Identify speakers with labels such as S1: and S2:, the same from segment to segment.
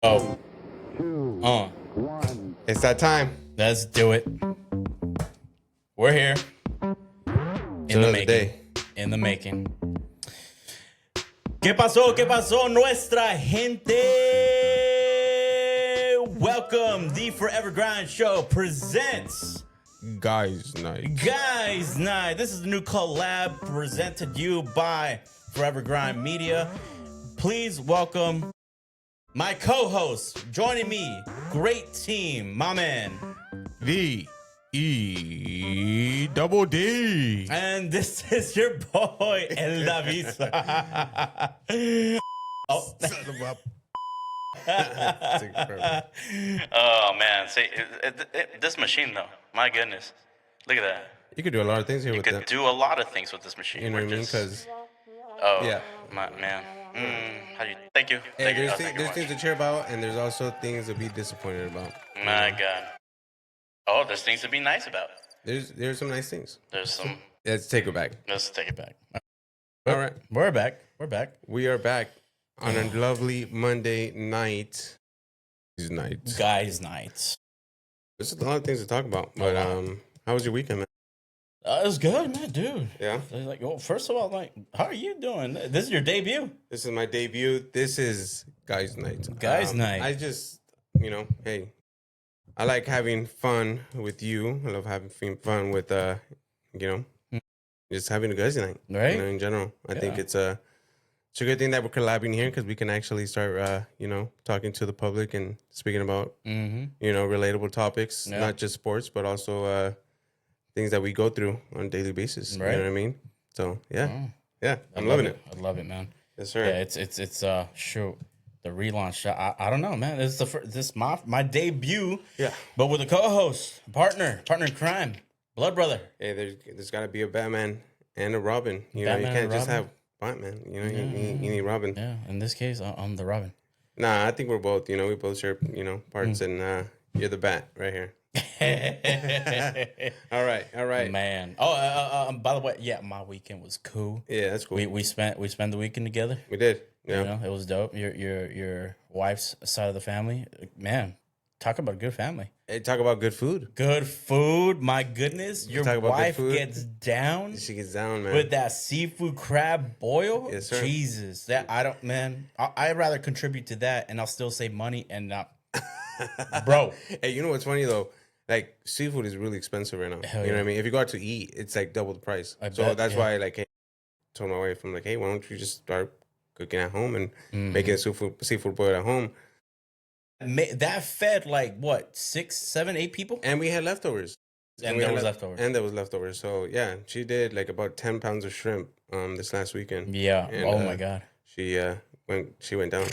S1: Oh,
S2: It's that time.
S1: let's do it. We're here.
S2: It's
S1: In the
S2: another
S1: making.
S2: day.
S1: In the making. ¿Qué pasó? ¿Qué pasó, nuestra gente? Welcome. The Forever Grind Show presents
S2: Guys night.
S1: Guys Night. This is a new collab presented to you by Forever Grind Media. Please welcome my co-host joining me. Great team, my man.
S2: The E double D.
S1: And this is your boy, El Davisa. Oh. Oh, man. See, this machine, though, my goodness. Look at that.
S2: You could do a lot of things here
S1: You
S2: with
S1: could
S2: that.
S1: do a lot of things with this machine.
S2: You know what I mean?
S1: Just-
S2: Because
S1: oh,
S2: yeah.
S1: Man. How do you? Thank you.
S2: hey,
S1: Thank you.
S2: there's,
S1: Oh, thank you
S2: there's
S1: much.
S2: things to cheer about, and there's also things to be disappointed about.
S1: My God. Oh, there's things to be nice about.
S2: There's some nice things.
S1: There's some.
S2: Let's take it back.
S1: Let's take it back.
S2: All right,
S1: We're back. We're back.
S2: we are back on a lovely Monday night. These nights.
S1: Guys' nights.
S2: There's a lot of things to talk about. But how was your weekend, man?
S1: It was good, man, dude.
S2: Yeah.
S1: Like, well, first of all, like, how are you doing? This is your debut.
S2: This is my debut. This is Guys Night.
S1: Guys' night.
S2: I just, hey, I like having fun with you. I love having fun with, just having a guys' night.
S1: Right?
S2: In general, I think
S1: Yeah.
S2: it's a good thing that we're collabing here because we can actually start, talking to the public and speaking about,
S1: Mm-hmm.
S2: relatable topics,
S1: Yeah.
S2: not just sports, but also things that we go through on a daily basis.
S1: Right.
S2: You know what I mean? So yeah,
S1: Oh,
S2: I'm loving it.
S1: I love it, man.
S2: Yes, sir.
S1: Yeah, it's shoot, the relaunch. I don't know, man. This is my debut.
S2: Yeah.
S1: But with a co-host, partner in crime, blood brother.
S2: Hey, there's got to be a Batman and a Robin. You
S1: Batman
S2: can't
S1: and
S2: just
S1: Robin?
S2: have Batman. You need Robin.
S1: Yeah, in this case, I'm the Robin.
S2: Nah, I think we're both. We both share parts, and you're the Bat right here. All right.
S1: Man. Oh, by the way, yeah, my weekend was cool.
S2: Yeah, that's cool.
S1: We spent the weekend together.
S2: We did. Yeah.
S1: You know, it was dope. Your wife's side of the family, man. Talk about a good family.
S2: Hey, talk about good food.
S1: Good food, my goodness. Your
S2: talk about good
S1: wife
S2: food?
S1: gets down
S2: She gets down, man.
S1: with that seafood crab boil.
S2: Yes, sir.
S1: Jesus, that I don't, man. I'd rather contribute to that, and I'll still save money and not, bro.
S2: Hey, you know what's funny though? Like seafood is really expensive right now.
S1: Hell
S2: You know
S1: yeah.
S2: what I mean? If you go out to eat, it's like double the price.
S1: I
S2: So
S1: bet,
S2: that's
S1: yeah.
S2: why, like, hey, told my wife, I'm like, hey, why don't you just start cooking at home and making seafood boil at home?
S1: That fed like what 6, 7, 8 people,
S2: And we had leftovers.
S1: and
S2: we
S1: there
S2: had
S1: was
S2: left-
S1: leftovers.
S2: And there was leftovers. So yeah, she did like about 10 pounds of shrimp this last weekend.
S1: Yeah.
S2: And,
S1: Oh my god.
S2: She went down.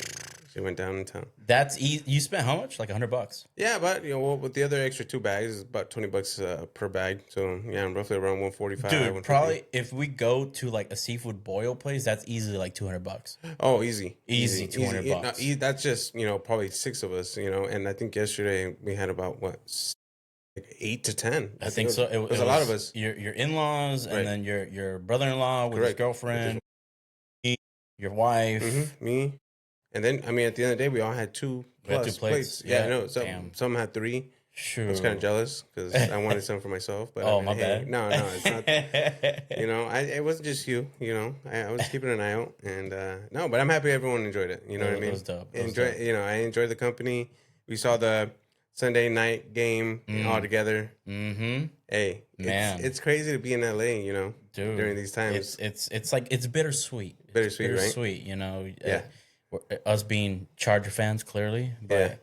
S2: She went down in town.
S1: That's easy. You spent how much? Like $100.
S2: Yeah, but with the other extra 2 bags, it's about $20 per bag. So yeah, I'm roughly around 145.
S1: Dude,
S2: 150.
S1: probably if we go to like a seafood boil place, that's easily like $200.
S2: Oh, easy.
S1: Easy, $200
S2: Yeah,
S1: bucks.
S2: That's just, probably 6 of us, and I think yesterday we had about what, like 8 to 10.
S1: I think so.
S2: It was a lot of us.
S1: Your in-laws,
S2: Right.
S1: and then your brother-in-law with his
S2: Correct.
S1: girlfriend, your wife.
S2: Me. And then, I mean, at the end of the day, we all had 2
S1: We had
S2: plus
S1: 2 plates.
S2: Yeah, I
S1: Yeah.
S2: know.
S1: Damn.
S2: Some had 3.
S1: Sure.
S2: I was kind of jealous because I wanted some for myself. But
S1: Oh,
S2: I mean,
S1: my
S2: hey,
S1: bad.
S2: No, it's not. It wasn't just you. I was keeping an eye out, and no, but I'm happy everyone enjoyed it. You know what I mean?
S1: It was dope. It was
S2: Enjoy.
S1: dope.
S2: I enjoyed the company. We saw the Sunday night game all together.
S1: Mm-hmm.
S2: Hey,
S1: Man.
S2: it's crazy to be in LA.
S1: Dude,
S2: during these times.
S1: It's like it's bittersweet. It's
S2: Bittersweet, right?
S1: bittersweet,
S2: Yeah.
S1: Us being Charger fans, clearly, but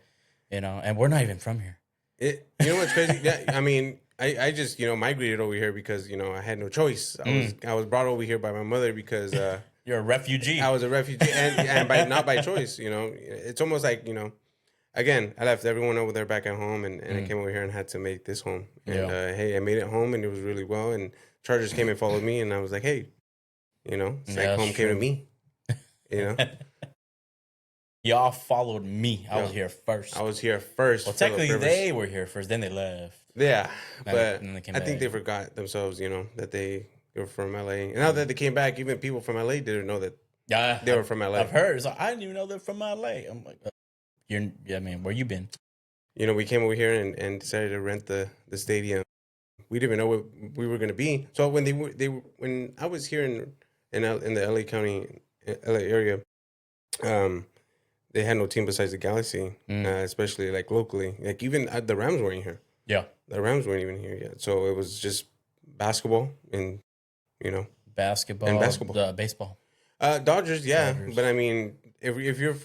S1: and we're not even from here.
S2: You know what's crazy? Yeah, I mean, I just migrated over here because I had no choice. I was brought over here by my mother because
S1: You're a refugee.
S2: I was a refugee and not by choice. It's almost like again, I left everyone over there back at home and I came over here and had to make this home. And
S1: Yeah.
S2: hey, I made it home and it was really well. And Chargers came and followed me and I was like, hey, it's
S1: Yeah,
S2: like
S1: that's
S2: home came to
S1: true.
S2: me.
S1: Y'all followed me. I was
S2: Yeah.
S1: here first.
S2: I was here first.
S1: Well,
S2: fellow
S1: technically,
S2: Privers.
S1: they were here first. Then they left.
S2: Yeah,
S1: Then-
S2: but
S1: then they came
S2: I think
S1: back.
S2: they forgot themselves, that they were from LA. And now that they came back, even people from LA didn't know that
S1: Yeah,
S2: they were from LA.
S1: I've heard. It's like, I didn't even know they're from LA. I'm like, where you been?
S2: You know, we came over here and decided to rent the stadium. We didn't even know what we were going to be. So when when I was here in the LA County, LA area, they had no team besides the Galaxy, especially like locally. Like even the Rams weren't here.
S1: Yeah,
S2: the Rams weren't even here yet. So it was just basketball and
S1: basketball, the baseball.
S2: Dodgers, yeah.
S1: Dodgers.
S2: But I mean, if you're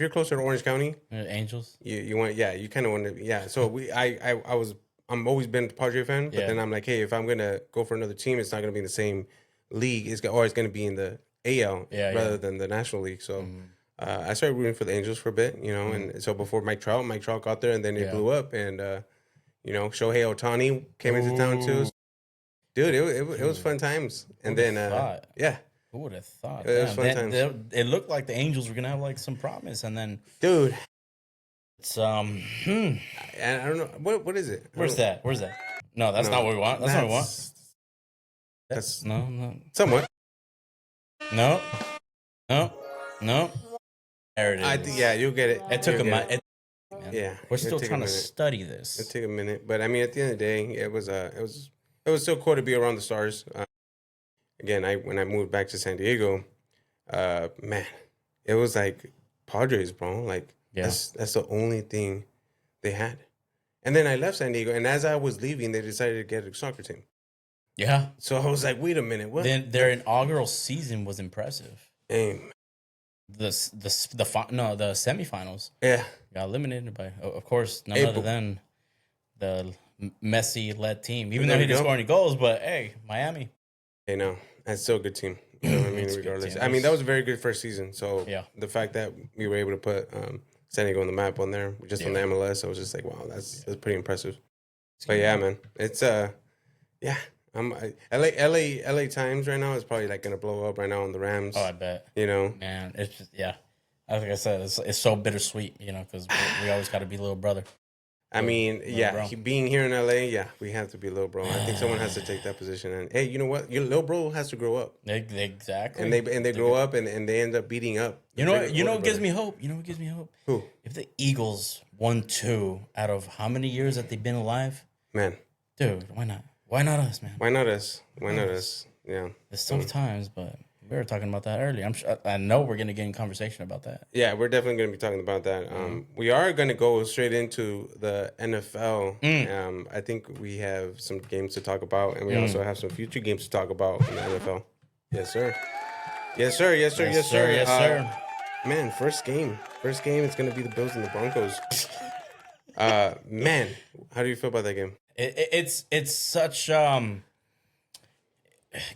S2: closer to Orange County,
S1: Angels.
S2: you want you kind of want to So I'm always been a Padre fan, but then I'm like, hey, if I'm gonna go for another team, it's not gonna be in the same league. It's gonna be in the AL rather than the National League. So I started rooting for the Angels for a bit, and so before Mike Trout got there, and then it blew up, and Shohei Ohtani came into town too. Dude, it was fun times, and then
S1: Who would have thought?
S2: It was fun times.
S1: It looked like the Angels were gonna have like some promise, and then
S2: dude.
S1: It's
S2: I don't know what is it.
S1: Where's that? No, that's not what we want. That's not what we want.
S2: That's
S1: no.
S2: Somewhat.
S1: No. There it is.
S2: I think you'll get it.
S1: It took a minute.
S2: Yeah,
S1: we're still trying to study this.
S2: It took a minute, but I mean, at the end of the day, it was still cool to be around the stars. Again, when I moved back to San Diego, man, it was like Padres, bro. Like. Yeah. That's the only thing they had. And then I left San Diego, and as I was leaving, they decided to get a soccer team.
S1: Yeah.
S2: So I was like, wait a minute, what?
S1: Then their inaugural season was impressive.
S2: Damn.
S1: The semifinals.
S2: Yeah.
S1: Got eliminated by, of course, none other than the Messi-led team. Even though he didn't score any goals, but hey, Miami.
S2: Hey, no, that's still a good team. You know what I mean? Regardless. I mean, that was a very good first season. So the fact that we were able to put San Diego on the map on there, just on the MLS, I was just like, wow, that's pretty impressive. But yeah, man, it's LA Times right now is probably like gonna blow up right now on the Rams.
S1: Oh, I bet. Man, it's just like I said, it's so bittersweet, because we always got to be little brother.
S2: I mean, being here in LA, we have to be little bro. I think someone has to take that position. And hey, you know what? Your little bro has to grow up.
S1: Exactly.
S2: And they grow up and they end up beating up.
S1: You know what gives me hope?
S2: Who?
S1: If the Eagles won 2 out of how many years that they've been alive?
S2: Man.
S1: Dude, why not? Why not us, man?
S2: Why not us? Yeah.
S1: It's tough times, but we were talking about that earlier. I know we're gonna get in conversation about that.
S2: Yeah, we're definitely gonna be talking about that. We are gonna go straight into the NFL. I think we have some games to talk about, and we also have some future games to talk about in the NFL. Yes, sir. Yes, sir. Man, first game. It's gonna be the Bills and the Broncos. Man, how do you feel about that game?
S1: It's such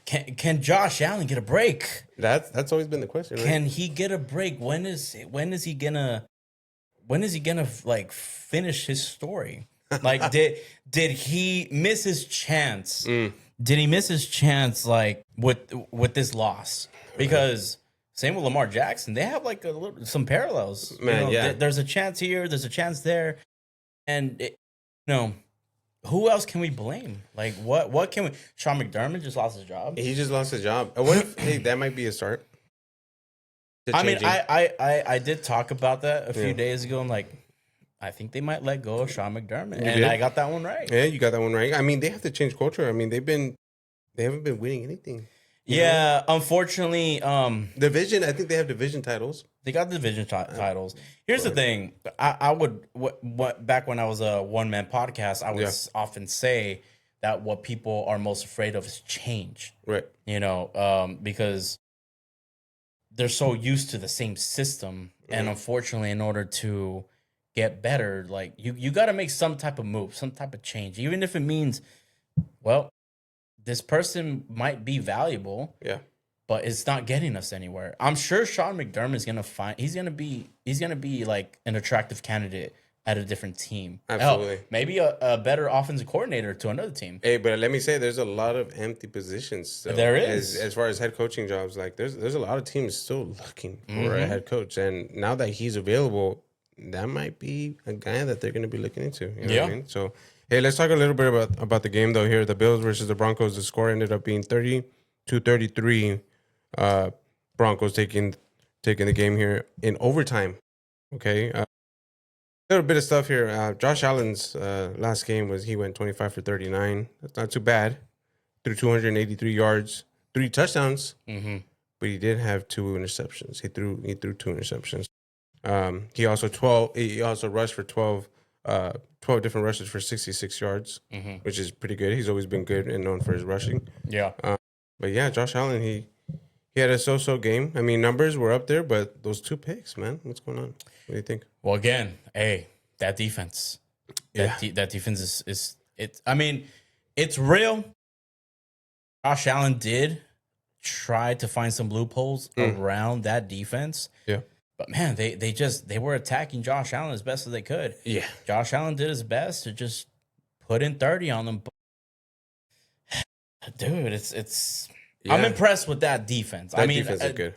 S1: Can Josh Allen get a break?
S2: That's always been the question. Right?
S1: Can he get a break? When is he gonna like finish his story? Like did he miss his chance? Did he miss his chance like with this loss? Because same with Lamar Jackson, they have like some parallels.
S2: Man,
S1: there's a chance here, there's a chance there, and who else can we blame? Like, what can we... Sean McDermott just lost his job.
S2: He just lost his job. What if, that might be a start?
S1: I mean, I did talk about that a few days ago. I'm like, I think they might let go of Sean McDermott. And I got that one right.
S2: Yeah, you got that one right. I mean, they have to change culture. I mean, they haven't been winning anything.
S1: Unfortunately,
S2: division. I think they have division titles.
S1: They got the division titles. Here's the thing: I would back when I was a one-man podcast, I would often say that what people are most afraid of is change.
S2: Right.
S1: Because they're so used to the same system, and unfortunately, in order to get better, like you got to make some type of move, some type of change, even if it means, well, this person might be valuable.
S2: Yeah.
S1: But it's not getting us anywhere. I'm sure Sean McDermott is he's gonna be like an attractive candidate at a different team.
S2: Absolutely.
S1: Maybe a better offensive coordinator to another team.
S2: Hey, but let me say, there's a lot of empty positions. So
S1: there is.
S2: As far as head coaching jobs, like there's a lot of teams still looking for a head coach. And now that he's available, that might be a guy that they're going to be looking into. You know what I mean? So, hey, let's talk a little bit about the game, though, here. The Bills versus the Broncos. The score ended up being 30-33. Broncos taking the game here in overtime. Okay. little bit of stuff here. Josh Allen's last game he went 25 for 39. That's not too bad. Threw 283 yards, 3 touchdowns, but he did have 2 interceptions. He threw 2 interceptions. He also rushed for 12 different rushes for 66 yards, which is pretty good. He's always been good and known for his rushing.
S1: Yeah.
S2: But yeah, Josh Allen, he had a so-so game. I mean, numbers were up there, but those 2 picks, man, what's going on? What do you think?
S1: Well, again, that defense. That defense is it. I mean, it's real. Josh Allen did try to find some loopholes around that defense.
S2: Yeah.
S1: But man, they were attacking Josh Allen as best as they could.
S2: Yeah.
S1: Josh Allen did his best to just put in 30 on them. Dude, it's I'm impressed with that defense.
S2: That defense is good.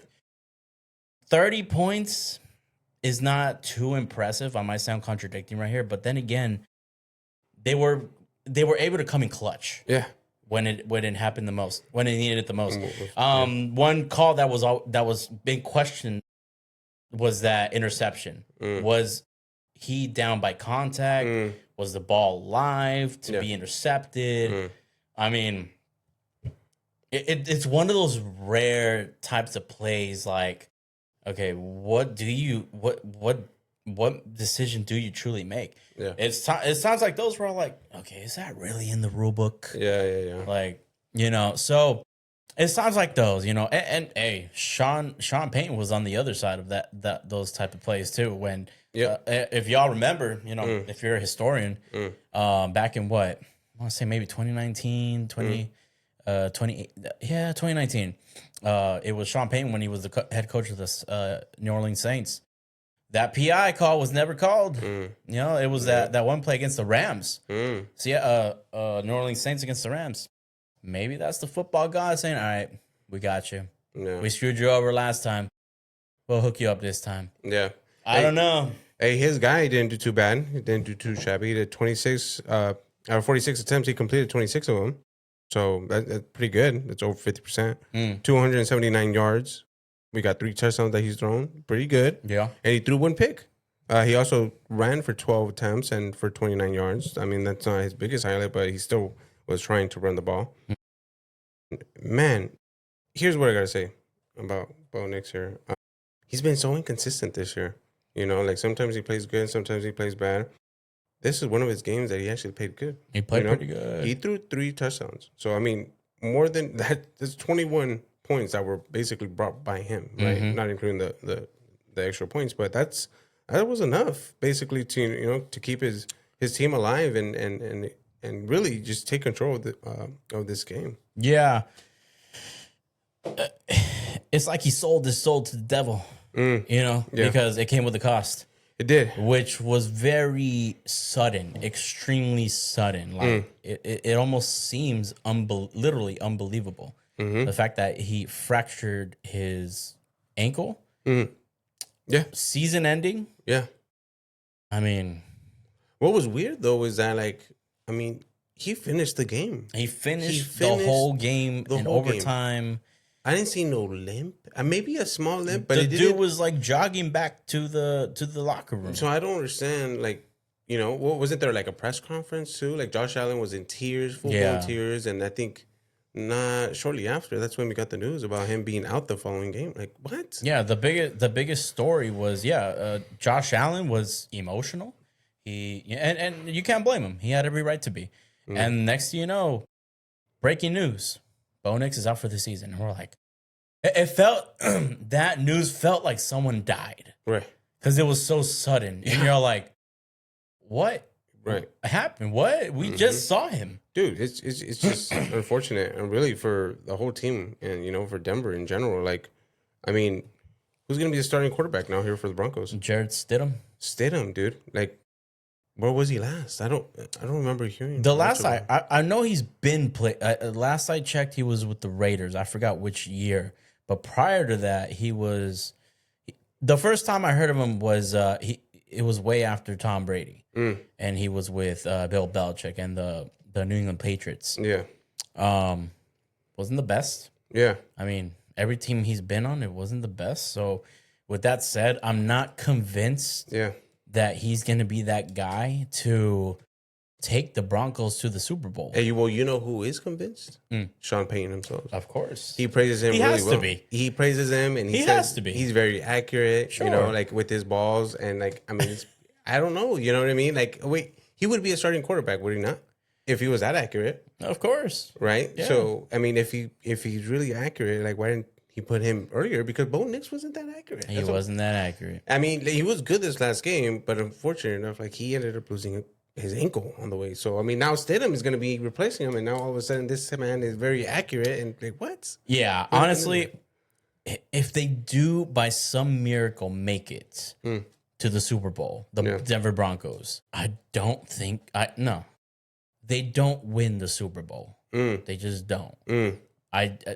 S1: 30 points is not too impressive. I might sound contradicting right here, but then again, they were able to come in clutch.
S2: Yeah.
S1: When it happened the most, when it needed it the most. One call that was being questioned was that interception. Was he down by contact? Was the ball live to be intercepted? I mean, it's one of those rare types of plays. Like, okay, what decision do you truly make?
S2: Yeah,
S1: it sounds like those were all like, okay, is that really in the rule book?
S2: Yeah.
S1: Like, so it sounds like those, and hey, Sean Payton was on the other side of that those type of plays too. When if y'all remember, if you're a historian, back in what I want to say maybe 2019, 2019. It was Sean Payton when he was the head coach of the New Orleans Saints. That PI call was never called. It was that one play against the Rams. So New Orleans Saints against the Rams. Maybe that's the football god saying, all right, we got you. Yeah. We screwed you over last time. We'll hook you up this time.
S2: Yeah.
S1: I don't know.
S2: Hey, his guy didn't do too bad. He didn't do too shabby. He did 26, out of 46 attempts, he completed 26 of them. So that's pretty good. That's over 50%. 279 yards. We got 3 touchdowns that he's thrown. Pretty good.
S1: Yeah.
S2: And he threw 1 pick. He also ran for 12 attempts and for 29 yards. I mean, that's not his biggest highlight, but he still was trying to run the ball. Man, here's what I got to say about Bo Nix here. He's been so inconsistent this year. Like sometimes he plays good, sometimes he plays bad. This is one of his games that he actually played good.
S1: He played pretty good.
S2: He threw 3 touchdowns. So, I mean, more than that, there's 21 points that were basically brought by him, right? Not including the extra points, but that was enough basically to keep his team alive and really just take control of this game.
S1: Yeah, it's like he sold his soul to the devil, because it came with a cost.
S2: It did,
S1: which was very sudden, extremely sudden. Like it almost seems literally unbelievable. The fact that he fractured his ankle.
S2: Yeah.
S1: Season ending.
S2: Yeah.
S1: I mean,
S2: what was weird though is that he finished the game.
S1: He finished the whole game in overtime.
S2: I didn't see no limp. Maybe a small limp, but
S1: the dude was like jogging back to the locker room.
S2: So I don't understand. What wasn't there like a press conference too? Like Josh Allen was in tears, full-blown tears, and I think not shortly after, that's when we got the news about him being out the following game. Like what?
S1: Yeah, the biggest story was Josh Allen was emotional. And you can't blame him. He had every right to be. And next thing you know, breaking news: Bo Nix is out for the season. And we're like, it felt that news felt like someone died,
S2: right?
S1: Because it was so sudden, and you're like, what?
S2: Right.
S1: Happened? What? We just saw him.
S2: Dude, it's just unfortunate, and really for the whole team, and for Denver in general. Like, I mean, who's gonna be the starting quarterback now here for the Broncos?
S1: Jarrett Stidham.
S2: Stidham, dude. Like, where was he last? I don't remember hearing.
S1: The last I know he's been play. Last I checked, he was with the Raiders. I forgot which year, but prior to that, he was. The first time I heard of him was it was way after Tom Brady, and he was with Bill Belichick and the New England Patriots.
S2: Yeah,
S1: wasn't the best.
S2: Yeah,
S1: I mean, every team he's been on, it wasn't the best. So, with that said, I'm not convinced.
S2: Yeah.
S1: that he's going to be that guy to take the Broncos to the Super Bowl.
S2: Hey, well, you know who is convinced? Sean Payton himself.
S1: Of course.
S2: He praises him
S1: he
S2: really
S1: has
S2: well.
S1: To be.
S2: He praises him, and he says
S1: has to be.
S2: He's very accurate,
S1: sure.
S2: you know, like with his balls. And like, I mean, I don't know, you know what I mean? Like, wait, he would be a starting quarterback, would he not? If he was that accurate.
S1: Of course.
S2: Right?
S1: Yeah.
S2: So, I mean, if he's really accurate, like, why didn't he put him earlier? Because Bo Nix wasn't that accurate.
S1: He wasn't that accurate.
S2: I mean, he was good this last game, but unfortunately enough, like, he ended up losing his ankle on the way. So, I mean, now Stidham is going to be replacing him, and now all of a sudden this man is very accurate, and like, what?
S1: Yeah, honestly, if they do by some miracle make it to the Super Bowl, the Denver Broncos, I don't think no. They don't win the Super Bowl. They just don't.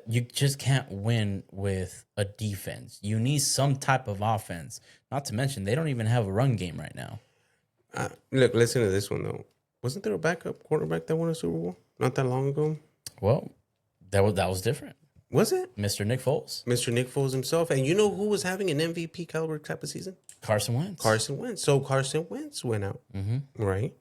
S1: You just can't win with a defense. You need some type of offense. Not to mention, they don't even have a run game right now.
S2: Look, listen to this one though. Wasn't there a backup quarterback that won a Super Bowl not that long ago?
S1: Well, that was different.
S2: Was it?
S1: Mr. Nick Foles.
S2: Mr. Nick Foles himself. And you know who was having an MVP caliber type of season?
S1: Carson Wentz.
S2: So Carson Wentz went out, right?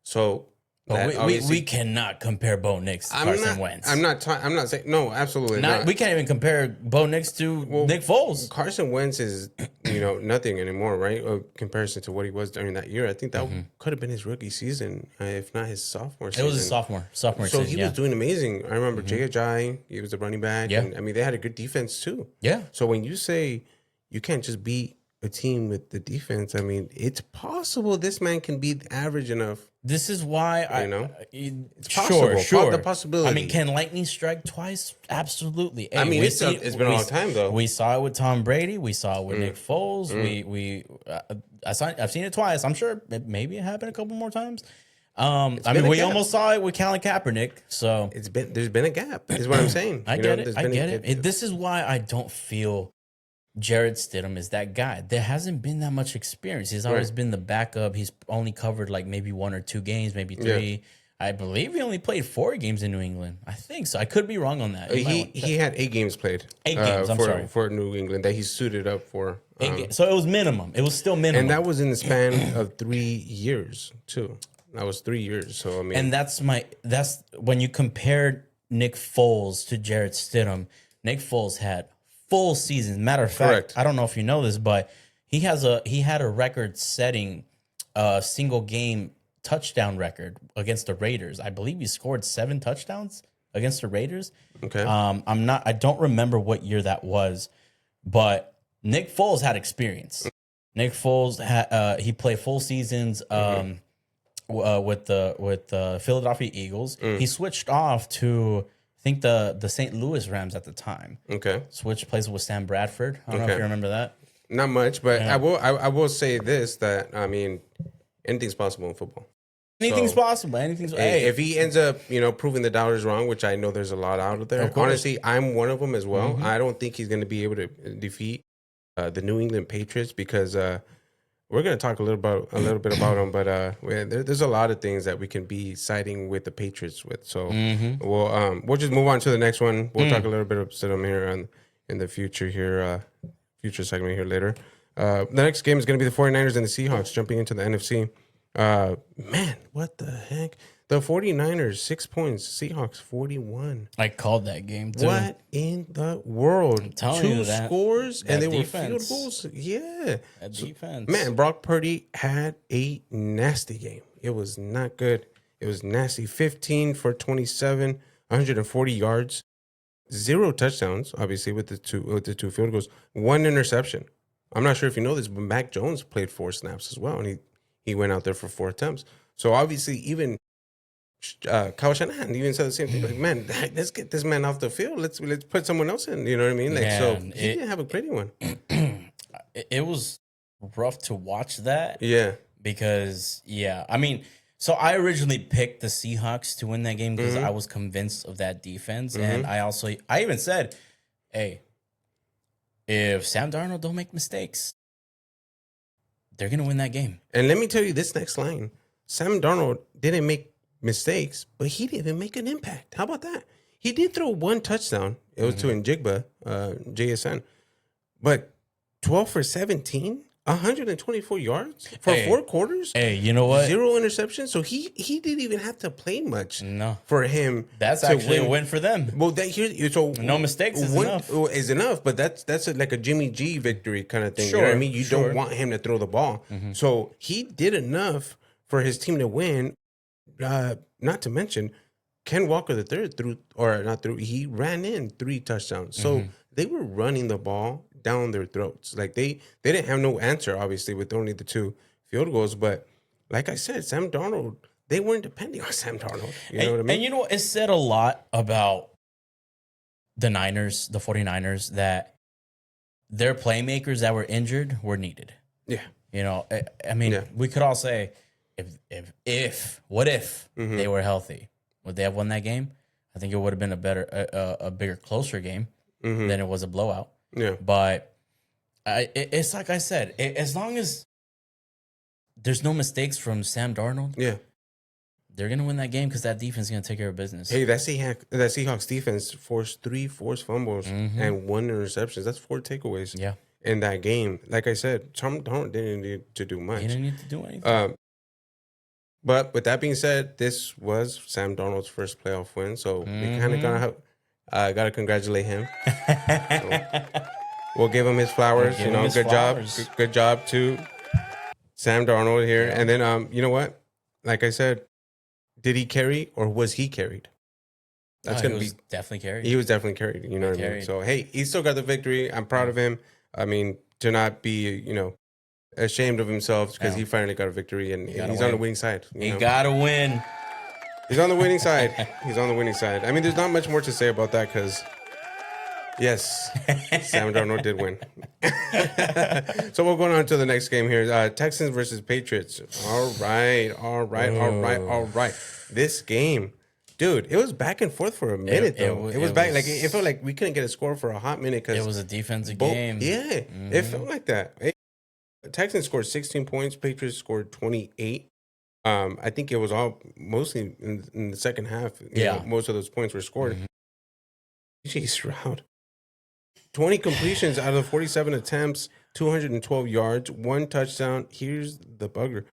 S2: So.
S1: But we cannot compare Bo Nix to Carson Wentz.
S2: I'm not saying no, absolutely not.
S1: We can't even compare Bo Nix to Nick Foles.
S2: Carson Wentz is nothing anymore, right? In comparison to what he was during that year. I think that could have been his rookie season, if not his sophomore season.
S1: It was his sophomore
S2: so
S1: season.
S2: He was doing amazing. I remember Jay Ajayi, he was a running back.
S1: Yeah.
S2: And I mean, they had a good defense too.
S1: Yeah.
S2: So when you say you can't just beat a team with the defense, I mean, it's possible this man can be average enough.
S1: This is why
S2: it's possible.
S1: Sure.
S2: The possibility.
S1: I mean, can lightning strike twice? Absolutely. Hey,
S2: I mean, it's been a long time though.
S1: We saw it with Tom Brady. We saw it with Nick Foles. I've seen it twice. I'm sure maybe it happened a couple more times. I mean, we almost saw it with Colin Kaepernick. So
S2: there's been a gap. Is what I'm saying.
S1: I get it. This is why I don't feel Jarrett Stidham is that guy. There hasn't been that much experience. He's always been the backup. He's only covered like maybe 1 or 2 games, maybe 3. Yeah. I believe he only played 4 games in New England. I think so. I could be wrong on that.
S2: He had 8 games played.
S1: 8 games. I'm sorry,
S2: for New England that he suited up for.
S1: 8 games. So it was minimum. It was still minimum,
S2: and that was in the span of 3 years too. That was 3 years. So I mean,
S1: and that's when you compared Nick Foles to Jarrett Stidham. Nick Foles had full season. Matter of fact, correct. I don't know if you know this, but he had a record-setting single game touchdown record against the Raiders. I believe he scored 7 touchdowns against the Raiders.
S2: Okay.
S1: I don't remember what year that was, but Nick Foles had experience. Nick Foles he played full seasons with the Philadelphia Eagles. He switched off to I think the St. Louis Rams at the time.
S2: Okay.
S1: Switched places with Sam Bradford. I don't know if you remember that.
S2: Not much, but yeah. I will say this, that I mean, anything's possible in football.
S1: Anything's possible.
S2: If he ends up, proving the doubters wrong, which I know there's a lot out there. Honestly, I'm one of them as well. I don't think he's going to be able to defeat the New England Patriots because we're going to talk a little bit about them, but there's a lot of things that we can be siding with the Patriots with. So we'll just move on to the next one. We'll talk a little bit about them here in the future here, future segment here later. The next game is going to be the 49ers and the Seahawks jumping into the NFC. Man, what the heck? The 49ers, 6 points. Seahawks, 41.
S1: I called that game, too.
S2: What in the world?
S1: I'm telling
S2: 2
S1: you that,
S2: scores, and they
S1: defense.
S2: were field goals? Yeah.
S1: That defense.
S2: Man, Brock Purdy had a nasty game. It was not good. It was nasty. 15 for 27, 140 yards. 0 touchdowns, obviously, with the two field goals. 1 interception. I'm not sure if you know this, but Mac Jones played 4 snaps as well, and he went out there for 4 attempts. So obviously, even Kyle Shanahan even said the same thing. Like, man, let's get this man off the field. Let's put someone else in. You know what I mean? Like, so he didn't have a pretty one.
S1: It was rough to watch that.
S2: Yeah.
S1: Because I mean, so I originally picked the Seahawks to win that game because I was convinced of that defense, and I even said, hey, if Sam Darnold don't make mistakes, they're gonna win that game.
S2: And let me tell you this next line: Sam Darnold didn't make mistakes, but he didn't make an impact. How about that? He did throw 1 touchdown. It was to Njigba, JSN. But 12 for 17, 124 yards for 4 quarters.
S1: Hey, you know what?
S2: 0 interceptions. So he didn't even have to play much.
S1: No.
S2: For him,
S1: that's actually a win for them.
S2: Well, that here, so
S1: no mistakes is enough.
S2: Is enough, but that's like a Jimmy G victory kind of thing.
S1: Sure,
S2: you know what I mean? You don't want him to throw the ball. So he did enough for his team to win. Not to mention, Ken Walker he ran in 3 touchdowns. So they were running the ball down their throats. Like they didn't have no answer, obviously, with only the 2 field goals. But like I said, Sam Darnold, they weren't depending on Sam Darnold. You know what I mean?
S1: And you know what? It said a lot about the 49ers, that their playmakers that were injured were needed.
S2: Yeah.
S1: You know, I mean, we could all say, what if they were healthy? Would they have won that game? I think it would have been a bigger, closer game than it was a blowout.
S2: Yeah.
S1: But it's like I said, as long as there's no mistakes from Sam Darnold, they're going to win that game because that defense is going to take care of business.
S2: Hey, that Seahawks defense forced 3 forced fumbles and 1 interception. That's 4 takeaways in that game. Like I said, Sam Darnold didn't need to do much.
S1: He didn't need to do anything.
S2: But with that being said, this was Sam Darnold's first playoff win. So we kind of got to congratulate him. So we'll give him his flowers. Good job to Sam Darnold here. Yeah. And then, you know what? Like I said, did he carry or was he carried?
S1: That's going to be definitely carried.
S2: He was definitely carried. You know what I mean? So, hey, he still got the victory. I'm proud of him. I mean, to not be, ashamed of himself because he finally got a victory and he's on the winning side.
S1: He got to win.
S2: He's on the winning side. He's on the winning side. I mean, there's not much more to say about that because, yes, Sam Darnold did win. So we're going on to the next game here. Texans versus Patriots. All right. This game, dude, it was back and forth for a minute, though. It was back. Like, it felt like we couldn't get a score for a hot minute because
S1: it was a defensive game.
S2: Yeah, it felt like that. Texans scored 16 points. Patriots scored 28. I think it was all mostly in the second half. Most of those points were scored. CJ Stroud, 20 completions out of 47 attempts, 212 yards, 1 touchdown. Here's the bugger.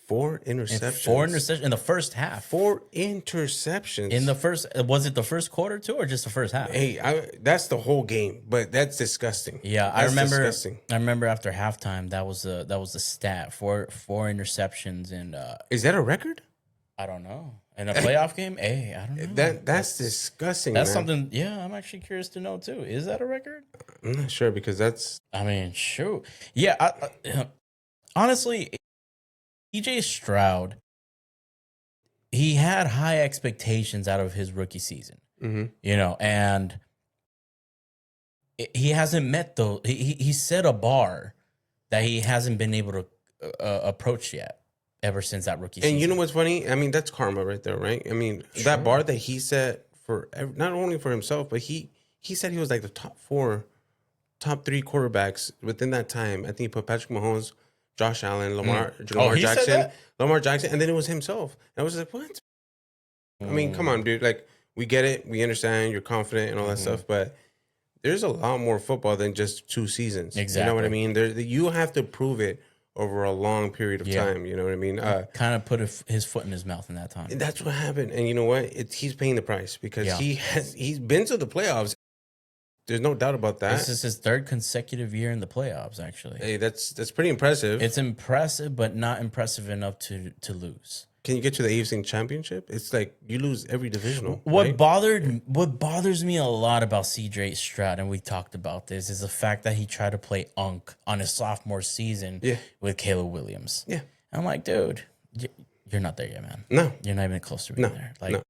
S2: 4 interceptions.
S1: 4 interceptions in the first half.
S2: 4 interceptions.
S1: In the first, was it the first quarter too, or just the first half?
S2: Hey, that's the whole game, but that's disgusting.
S1: Yeah, I remember after halftime, that was the stat. 4 interceptions and
S2: is that a record?
S1: I don't know. In a playoff game? Hey, I don't know.
S2: That's disgusting.
S1: That's something. Yeah, I'm actually curious to know too. Is that a record?
S2: I'm not sure because that's.
S1: I mean, shoot. Yeah, honestly. CJ Stroud, he had high expectations out of his rookie season, and he hasn't met those. He set a bar that he hasn't been able to approach yet ever since that rookie season.
S2: And you know what's funny? I mean, that's karma right there, right? I mean, that bar that he set for not only for himself, but he said he was like the top 3 quarterbacks within that time. I think he put Patrick Mahomes, Josh Allen, Lamar Jackson, and then it was himself. And I was like, what? I mean, come on, dude. Like, we get it. We understand. You're confident and all that stuff. But there's a lot more football than just 2 seasons.
S1: Exactly.
S2: You know what I mean? You have to prove it over a long period of time. You know what I mean?
S1: Kind of put his foot in his mouth in that time.
S2: That's what happened. And you know what? He's paying the price because he's been to the playoffs. There's no doubt about that.
S1: This is his 3rd consecutive year in the playoffs, actually.
S2: Hey, that's pretty impressive.
S1: It's impressive, but not impressive enough to lose.
S2: Can you get to the AFC Championship? It's like you lose every divisional.
S1: What bothers me a lot about CJ Stroud, and we talked about this, is the fact that he tried to play Unk on his sophomore season with Caleb Williams. Yeah. I'm like, dude, you're not there yet, man.
S2: No.
S1: You're not even close to being there. Like,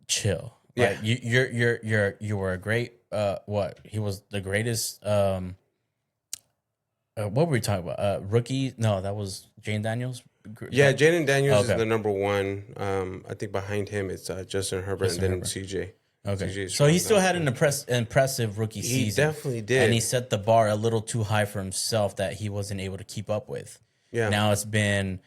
S1: chill. Yeah. Like, you were a great he was the greatest what were we talking about? Rookie? No, that was Jane Daniels.
S2: Yeah, Jaden Daniels is the number 1. I think behind him it's Justin Herbert and then CJ.
S1: Okay. CJ so he still had an impressive rookie season.
S2: He definitely did.
S1: And he set the bar a little too high for himself that he wasn't able to keep up with. Yeah. Now it's been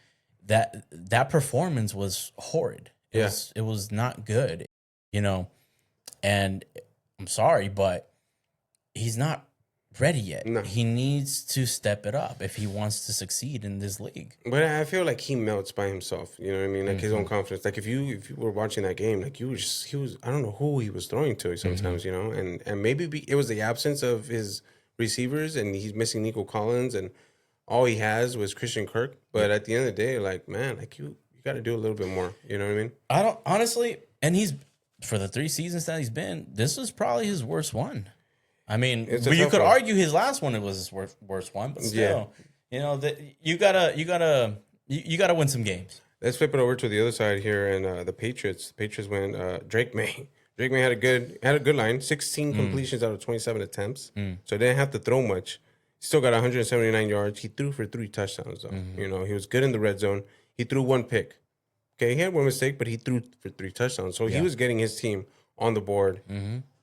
S1: that performance was horrid. It was not good. And I'm sorry, but he's not ready yet.
S2: No.
S1: He needs to step it up if he wants to succeed in this league.
S2: But I feel like he melts by himself. You know what I mean? Like his own confidence. Like if you were watching that game, like he was I don't know who he was throwing to sometimes. You know, and maybe it was the absence of his receivers, and he's missing Nico Collins, and all he has was Christian Kirk. But at the end of the day, like man, like you got to do a little bit more. You know what I mean?
S1: I don't honestly, and he's for the 3 seasons that he's been. This is probably his worst one. I mean, you could argue his last one it was his worst one, but still, you know that you gotta win some games.
S2: Let's flip it over to the other side here, and the Patriots. The Patriots went Drake May. Drake May had a good line, 16 completions out of 27 attempts, so they didn't have to throw much. He still got 179 yards. He threw for 3 touchdowns though. You know, he was good in the red zone. He threw 1 pick. Okay, he had 1 mistake, but he threw for 3 touchdowns. So he was getting his team on the board.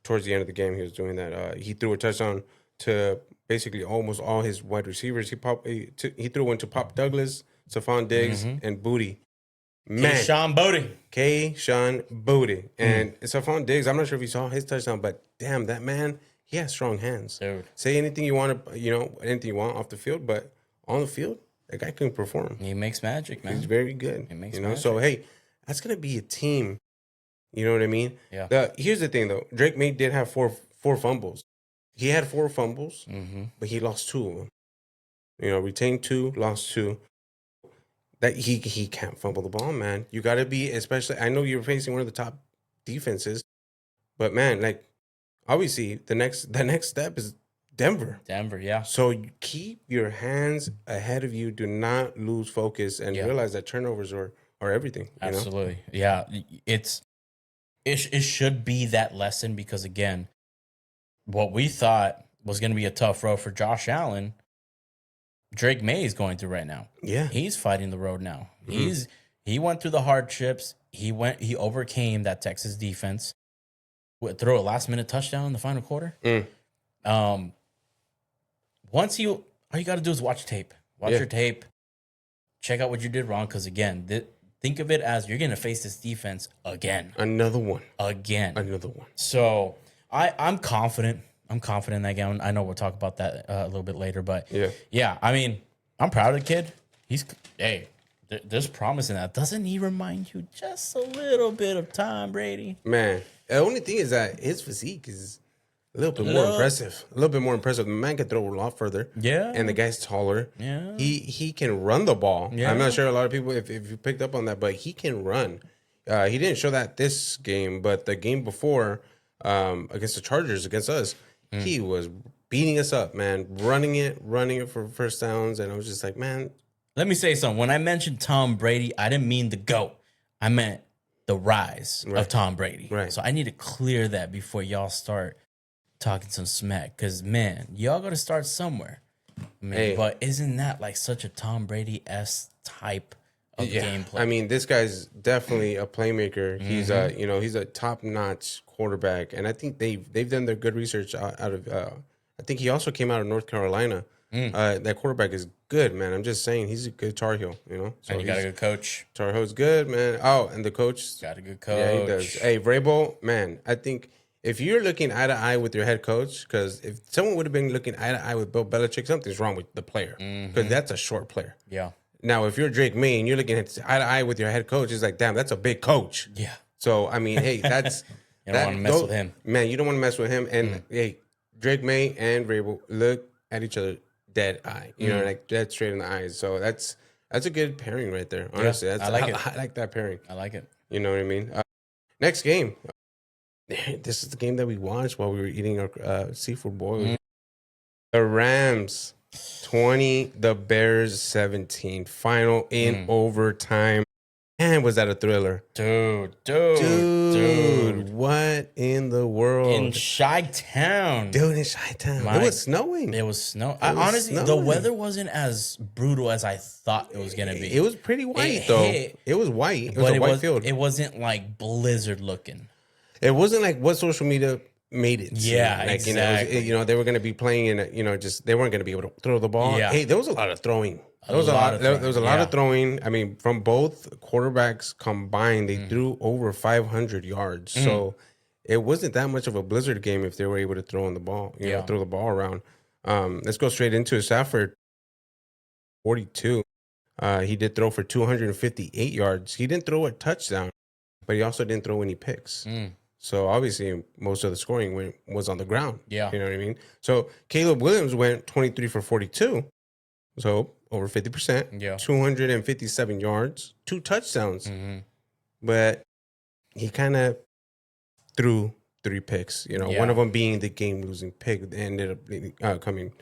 S2: Towards the end of the game, he was doing that. He threw a touchdown to basically almost all his wide receivers. He threw one to Pop Douglas, Stephon Diggs, and Booty. Man, Kayshon Booty. And Stephon Diggs, I'm not sure if you saw his touchdown, but damn, that man, he has strong hands.
S1: Dude.
S2: Say anything you want to, anything you want off the field, but on the field, that guy can perform.
S1: He makes magic, man.
S2: He's very good.
S1: He makes magic.
S2: So hey, that's gonna be a team. You know what I mean?
S1: Yeah.
S2: Here's the thing, though. Drake May did have four fumbles. He had 4 fumbles, but he lost 2 of them. You know, retained 2, lost 2. That he can't fumble the ball, man. You got to be, especially. I know you're facing one of the top defenses, but man, like obviously the next step is Denver.
S1: Denver, yeah.
S2: So you keep your hands ahead of you. Do not lose focus and realize that turnovers are everything.
S1: Absolutely, yeah. It should be that lesson because, again, what we thought was going to be a tough road for Josh Allen, Drake May is going through right now.
S2: Yeah.
S1: He's fighting the road now. He went through the hardships. He overcame that Texas defense. Throw a last-minute touchdown in the final quarter. All you got to do is watch tape. Watch your tape. Check out what you did wrong because, again, think of it as you're going to face this defense again.
S2: Another one.
S1: So I'm confident. I'm confident in that game. I know we'll talk about that a little bit later, but yeah. I mean, I'm proud of the kid. There's promise in that. Doesn't he remind you just a little bit of Tom Brady?
S2: Man, the only thing is that his physique is a little bit more impressive. A little bit more impressive. The man can throw a lot further.
S1: Yeah.
S2: And the guy's taller.
S1: Yeah.
S2: He can run the ball. Yeah. I'm not sure a lot of people, if you picked up on that, but he can run. He didn't show that this game, but the game before against the Chargers, against us, he was beating us up, man. Running it for first downs. And I was just like, man.
S1: Let me say something. When I mentioned Tom Brady, I didn't mean the GOAT. I meant the rise of Tom Brady.
S2: Right.
S1: So I need to clear that before y'all start talking some smack. Because, man, y'all got to start somewhere. But isn't that like such a Tom Brady-esque type of gameplay? I
S2: mean, this guy's definitely a playmaker. He's he's a top-notch quarterback. And I think they've done their good research out of I think he also came out of North Carolina. That quarterback is good, man. I'm just saying he's a good Tar Heel, So
S1: and he got a good coach.
S2: Tar Heel's good, man. Oh, and the coach
S1: got a good coach.
S2: Yeah, he does. Hey, Vrabel, man. I think if you're looking eye to eye with your head coach, because if someone would have been looking eye to eye with Bill Belichick, something's wrong with the player because that's a short player.
S1: Yeah.
S2: Now, if you're Drake May and you're looking at eye to eye with your head coach, it's like, damn, that's a big coach.
S1: Yeah.
S2: So I mean, hey, that's
S1: you don't want to mess with him,
S2: man. You don't want to mess with him. And hey, Drake May and Vrabel look at each other dead eye, like dead straight in the eyes. So that's a good pairing right there. Honestly, I like that pairing.
S1: I like it.
S2: You know what I mean? Next game. This is the game that we watched while we were eating our seafood boil. The Rams 20, the Bears 17. Final in overtime. Man, was that a thriller?
S1: Dude.
S2: What in the world?
S1: In Chi-Town.
S2: Dude, in Chi-Town. It was snowing.
S1: It was snow. Honestly, the weather wasn't as brutal as I thought it was going to be.
S2: It was pretty white, though. It was white. It was a white field.
S1: It wasn't like blizzard looking.
S2: It wasn't like what social media made it.
S1: Yeah,
S2: like,
S1: exactly.
S2: They were going to be playing in they weren't going to be able to throw the ball.
S1: Yeah.
S2: Hey, there was a lot of throwing. There was a lot of throwing. I mean, from both quarterbacks combined, they threw over 500 yards. So it wasn't that much of a blizzard game if they were able to throw the ball, throw the ball around. Let's go straight into it. Stafford, 42. He did throw for 258 yards. He didn't throw a touchdown, but he also didn't throw any picks. So obviously, most of the scoring was on the ground.
S1: Yeah.
S2: You know what I mean? So Caleb Williams went 23 for 42. So over 50%.
S1: Yeah.
S2: 257 yards, 2 touchdowns. But he kind of threw 3 picks. You know, one of them being the game-losing pick that ended up coming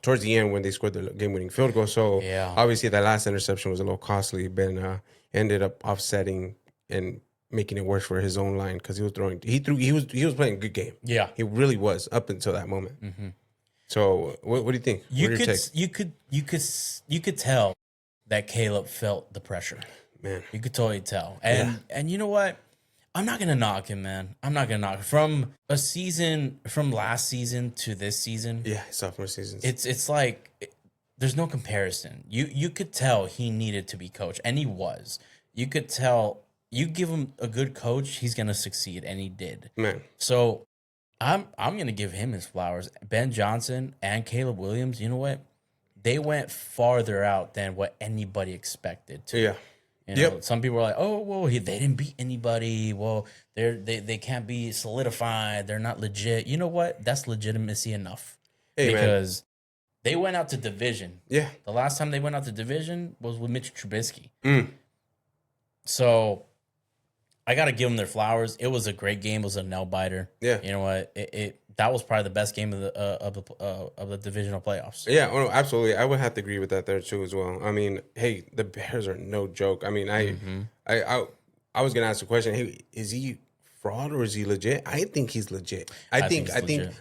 S2: towards the end when they scored the game-winning field goal. So obviously that last interception was a little costly. Ben ended up offsetting and making it worse for his own line because he was playing a good game. Yeah, he really was up until that moment. So what do you think?
S1: You could tell that Caleb felt the pressure.
S2: Man,
S1: you could totally tell. And you know what? I'm not gonna knock him, man. I'm not gonna knock him. From last season to this season.
S2: Yeah, sophomore season.
S1: It's like there's no comparison. You could tell he needed to be coached, and he was. You could tell. You give him a good coach, he's gonna succeed, and he did.
S2: Man.
S1: So I'm gonna give him his flowers. Ben Johnson and Caleb Williams, you know what? They went farther out than what anybody expected to.
S2: Yeah.
S1: You know, some people are like, "Oh, well, they didn't beat anybody. Well, they can't be solidified. They're not legit." You know what? That's legitimacy enough. Because they went out to division.
S2: Yeah.
S1: The last time they went out to division was with Mitch Trubisky. So I got to give them their flowers. It was a great game. It was a nail biter.
S2: Yeah.
S1: You know what? That was probably the best game of the divisional playoffs.
S2: Yeah, oh no, absolutely. I would have to agree with that there too as well. I mean, hey, the Bears are no joke. I mean, I was gonna ask the question. Hey, is he fraud or is he legit? I think he's legit. I think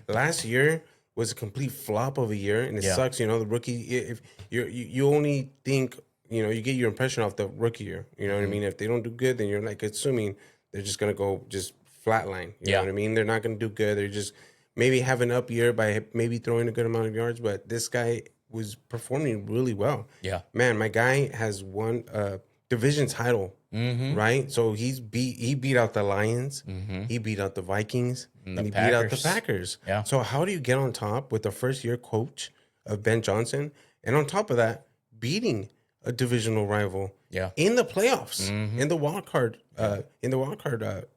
S2: last year was a complete flop of a year, and it sucks. You know, the rookie. If you only think. You know, you get your impression off the rookie year. You know what I mean? If they don't do good, then you're like assuming they're just going to go just flatline. You know what I mean? They're not going to do good. They're just maybe have an up year by maybe throwing a good amount of yards. But this guy was performing really well. Yeah. Man, my guy has won a division title, right? So he beat out the Lions. He beat out the Vikings. And he beat out the Packers. Yeah. So how do you get on top with the first-year coach of Ben Johnson? And on top of that, beating a divisional rival in the playoffs, in the wild card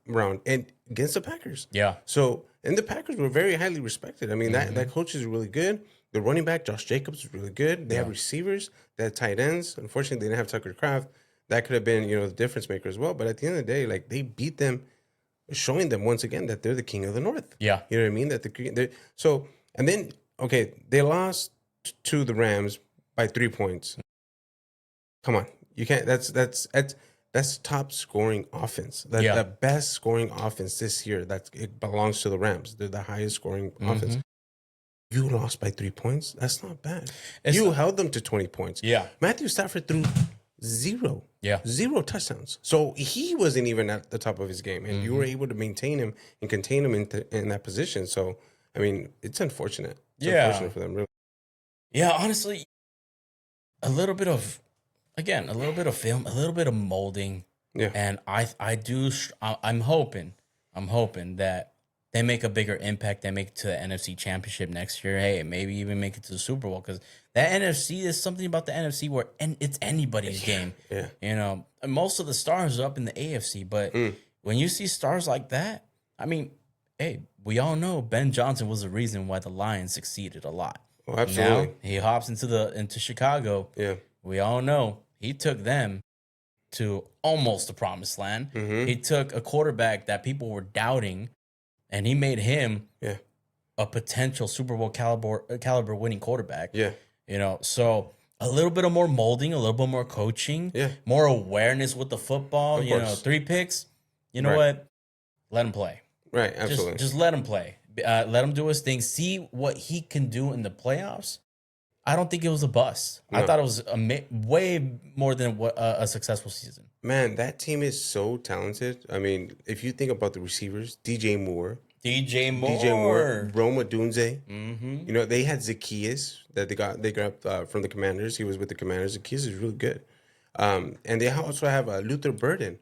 S2: round, and against the Packers. Yeah. So, and the Packers were very highly respected. I mean, that coach is really good. The running back, Josh Jacobs, is really good. They have receivers. They have tight ends. Unfortunately, they didn't have Tucker Kraft. That could have been, the difference maker as well. But at the end of the day, like, they beat them, showing them once again that they're the king of the North. Yeah. You know what I mean? And then, okay, they lost to the Rams by 3 points. Come on, you can't. That's top scoring offense. The best scoring offense this year. It belongs to the Rams. They're the highest scoring offense. You lost by 3 points. That's not bad. You held them to 20 points. Yeah. Matthew Stafford threw 0. Yeah. 0 touchdowns. So he wasn't even at the top of his game, and you were able to maintain him and contain him in that position. So I mean, it's unfortunate. It's unfortunate for them, really.
S1: Yeah, honestly, a little bit of film, a little bit of molding. Yeah. And I'm hoping that they make a bigger impact. They make it to the NFC Championship next year. Hey, maybe even make it to the Super Bowl, because that NFC, there's something about the NFC where it's anybody's game. Yeah. You know, most of the stars are up in the AFC, but when you see stars like that, I mean, hey, we all know Ben Johnson was the reason why the Lions succeeded a lot.
S2: Oh, absolutely.
S1: Now he hops into Chicago. Yeah. We all know he took them to almost the promised land. He took a quarterback that people were doubting, and he made him a potential Super Bowl caliber winning quarterback. Yeah. You know, so a little bit of more molding, a little bit more coaching, more awareness with the football. You know, 3 picks. You know what? Let him play.
S2: Right, absolutely.
S1: Just let him play. Let him do his thing. See what he can do in the playoffs. I don't think it was a bust. No. I thought it was way more than a successful season.
S2: Man, that team is so talented. I mean, if you think about the receivers, DJ Moore, Rome Odunze. You know, they had Zacchaeus that they got from the Commanders. He was with the Commanders. Zacchaeus is really good. And they also have Luther Burden.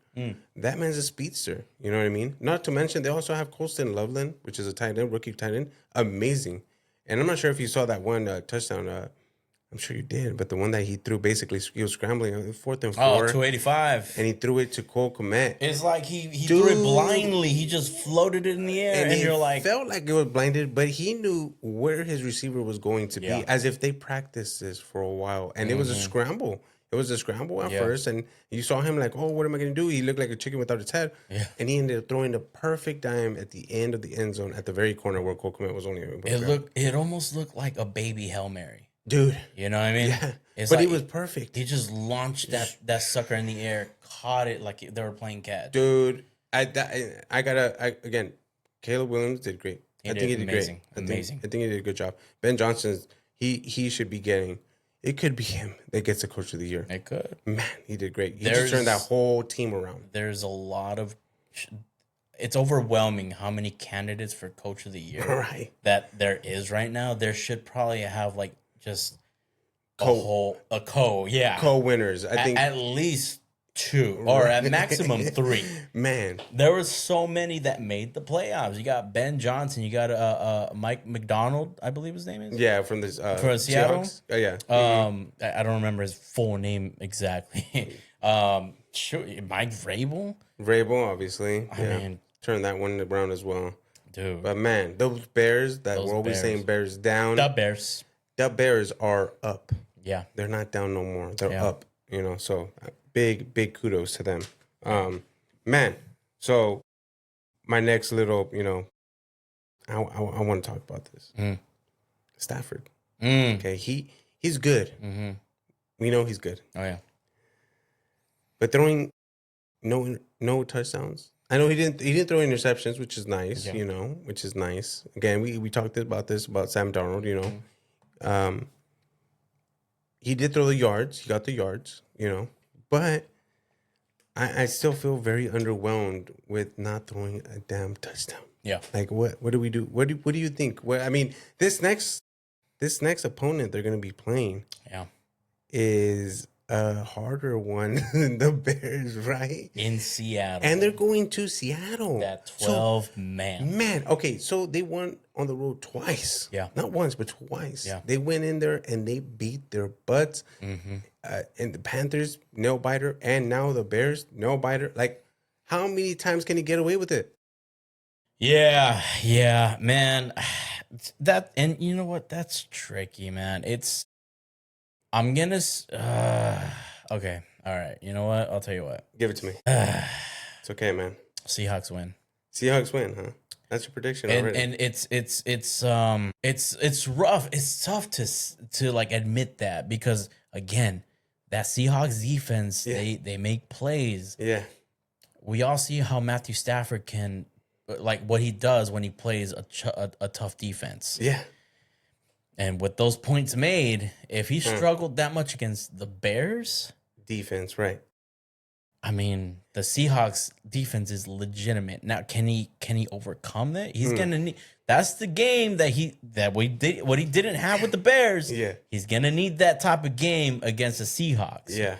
S2: That man's a speedster. You know what I mean? Not to mention, they also have Colston Loveland, which is a tight end, rookie tight end. Amazing. And I'm not sure if you saw that one touchdown. I'm sure you did, but the one that he threw, basically, he was scrambling on 4th and 4.
S1: Oh, 285.
S2: And he threw it to Cole Kmet.
S1: It's like he threw it blindly. He just floated it in the air, and you're like...
S2: felt like it was blinded, but he knew where his receiver was going to be, as if they practiced this for a while. And it was a scramble. It was a scramble at first, and you saw him like, oh, what am I going to do? He looked like a chicken without its head. Yeah. And he ended up throwing the perfect dime at the end of the end zone at the very corner where Cole Kmet was only able to grab.
S1: It almost looked like a baby Hail Mary.
S2: Dude.
S1: You know what I mean?
S2: Yeah. But he was perfect.
S1: He just launched that sucker in the air, caught it like they were playing catch.
S2: Dude, again, Caleb Williams did great. I think he did
S1: amazing.
S2: Great.
S1: Amazing.
S2: I think he did a good job. Ben Johnson, he should be getting, it could be him that gets the coach of the year.
S1: It could.
S2: Man, he did great. He just turned that whole team around.
S1: There's a lot of... It's overwhelming how many candidates for coach of the year that there is right now. There should probably have like just
S2: co-winners. I think
S1: at least 2 or at maximum 3.
S2: Man,
S1: there were so many that made the playoffs. You got Ben Johnson. You got Mike McDonald, I believe his name is.
S2: Yeah, from this
S1: for Seattle.
S2: Seahawks? Oh yeah.
S1: I don't remember his full name exactly. Mike Vrabel.
S2: Vrabel, obviously.
S1: I mean,
S2: turned that one around as well,
S1: dude.
S2: But man, those Bears that we're always saying Bears down.
S1: The
S2: Bears are up.
S1: Yeah,
S2: they're not down no more. They're up. You know, so big kudos to them. Man. So my next little, I want to talk about this. Stafford. Okay, he's good. Mm-hmm. We know he's good.
S1: Oh yeah,
S2: but throwing no touchdowns. I know he didn't throw interceptions, which is nice. Which is nice. Again, we talked about Sam Darnold. He did throw the yards. He got the yards. But I still feel very underwhelmed with not throwing a damn touchdown.
S1: Yeah.
S2: Like what do we do? What do you think? I mean, this next opponent they're going to be playing.
S1: Yeah.
S2: Is a harder one than the Bears, right?
S1: In Seattle.
S2: And they're going to Seattle.
S1: That 12-man.
S2: Man, okay, so they won on the road twice.
S1: Yeah.
S2: Not once, but twice.
S1: Yeah.
S2: They went in there and they beat their butts. Mm-hmm. And the Panthers, nail-biter. And now the Bears, nail-biter. Like, how many times can he get away with it?
S1: Yeah, man. And you know what? That's tricky, man. I'm gonna. Okay, all right. You know what? I'll tell you what.
S2: Give it to me. It's okay, man.
S1: Seahawks win.
S2: Seahawks win, huh? That's your prediction already.
S1: And it's rough. It's tough to like admit that because again, that Seahawks defense they make plays.
S2: Yeah.
S1: We all see how Matthew Stafford can, like what he does when he plays a tough defense.
S2: Yeah.
S1: And with those points made, if he struggled that much against the Bears
S2: defense, right?
S1: I mean, the Seahawks defense is legitimate. Now, can he overcome that? He's gonna need. That's the game that he didn't have with the Bears.
S2: Yeah,
S1: he's gonna need that type of game against the Seahawks.
S2: Yeah,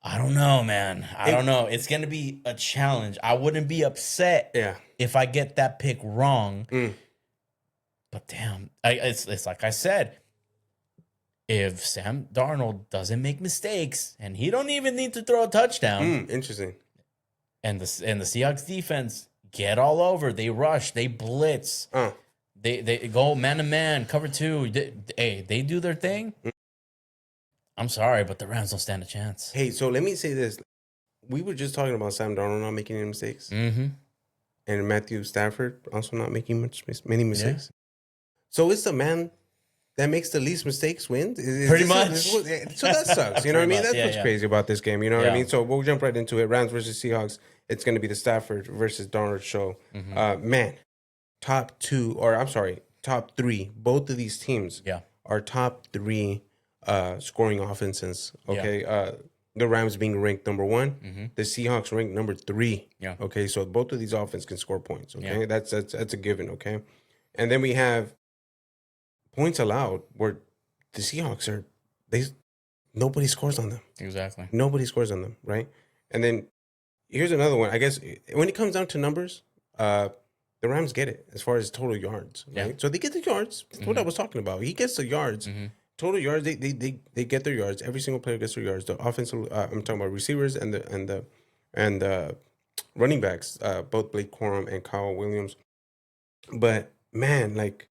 S1: I don't know, man. I don't know. It's gonna be a challenge. I wouldn't be upset. If I get that pick wrong. But damn, it's like I said, if Sam Darnold doesn't make mistakes and he don't even need to throw a touchdown,
S2: interesting.
S1: And the Seahawks defense get all over, they rush, they blitz, they go man to man, cover 2. They do their thing. I'm sorry, but the Rams don't stand a chance.
S2: Hey, so let me say this: we were just talking about Sam Darnold not making any mistakes,
S1: and
S2: Matthew Stafford also not making many mistakes. Yeah. So it's the man that makes the least mistakes win?
S1: Pretty much.
S2: So that sucks. You know what I mean? That's what's crazy about this game. You know what I mean? So we'll jump right into it. Rams versus Seahawks. It's going to be the Stafford versus Darnold show. Man, top 3. Both of these teams are top 3 scoring offenses. Okay. The Rams being ranked number 1. The Seahawks ranked number 3.
S1: Yeah.
S2: Okay. So both of these offenses can score points. Okay. That's a given. Okay. And then we have points allowed where the Seahawks nobody scores on them.
S1: Exactly.
S2: Nobody scores on them, right? And then here's another one. I guess when it comes down to numbers, the the Rams get it as far as total yards, right? Yeah. So they get the yards. That's what I was talking about. He gets the yards. Total yards, they get their yards. Every single player gets their yards. The offensive, I'm talking about receivers and the running backs, both Blake Corum and Kyle Williams. But man, like,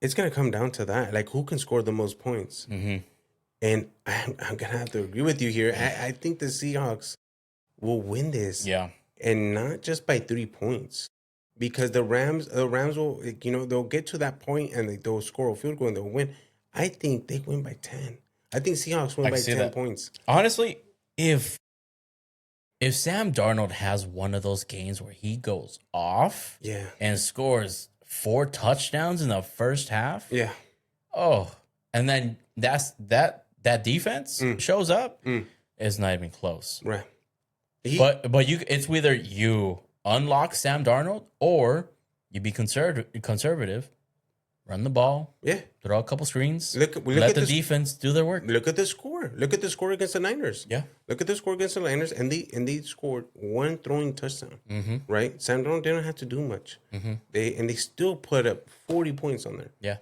S2: it's gonna come down to that. Like, who can score the most points? And I'm gonna have to agree with you here. I think the Seahawks will win this.
S1: Yeah,
S2: and not just by 3 points. Because the Rams will, they'll get to that point and they'll score a field goal and they'll win. I think they win by 10. I think Seahawks win by 10 points.
S1: Honestly, if Sam Darnold has one of those games where he goes off and scores 4 touchdowns in the first half, and then that defense shows up, it's not even close.
S2: Right.
S1: But it's either you unlock Sam Darnold or you be conservative, run the ball, throw a couple screens, let the defense do their work.
S2: Look at the score. Look at the score against the Niners.
S1: Yeah.
S2: Look at the score against the Niners, and they scored 1 throwing touchdown. Right? Sam Darnold didn't have to do much. They still put up 40 points on there.
S1: Yeah.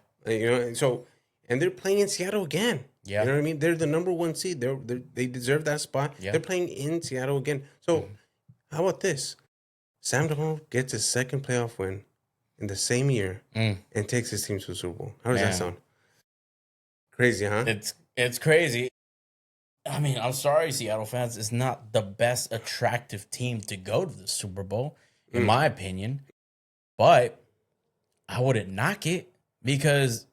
S2: And they're playing in Seattle again.
S1: Yeah.
S2: You know what I mean? They're the number 1 seed. They deserve that spot. Yeah. They're playing in Seattle again. So how about this? Sam Darnold gets his second playoff win in the same year and takes his team to the Super Bowl. How does that sound? Crazy, huh?
S1: It's crazy. I mean, I'm sorry, Seattle fans. It's not the best attractive team to go to the Super Bowl, in my opinion. But I wouldn't knock it because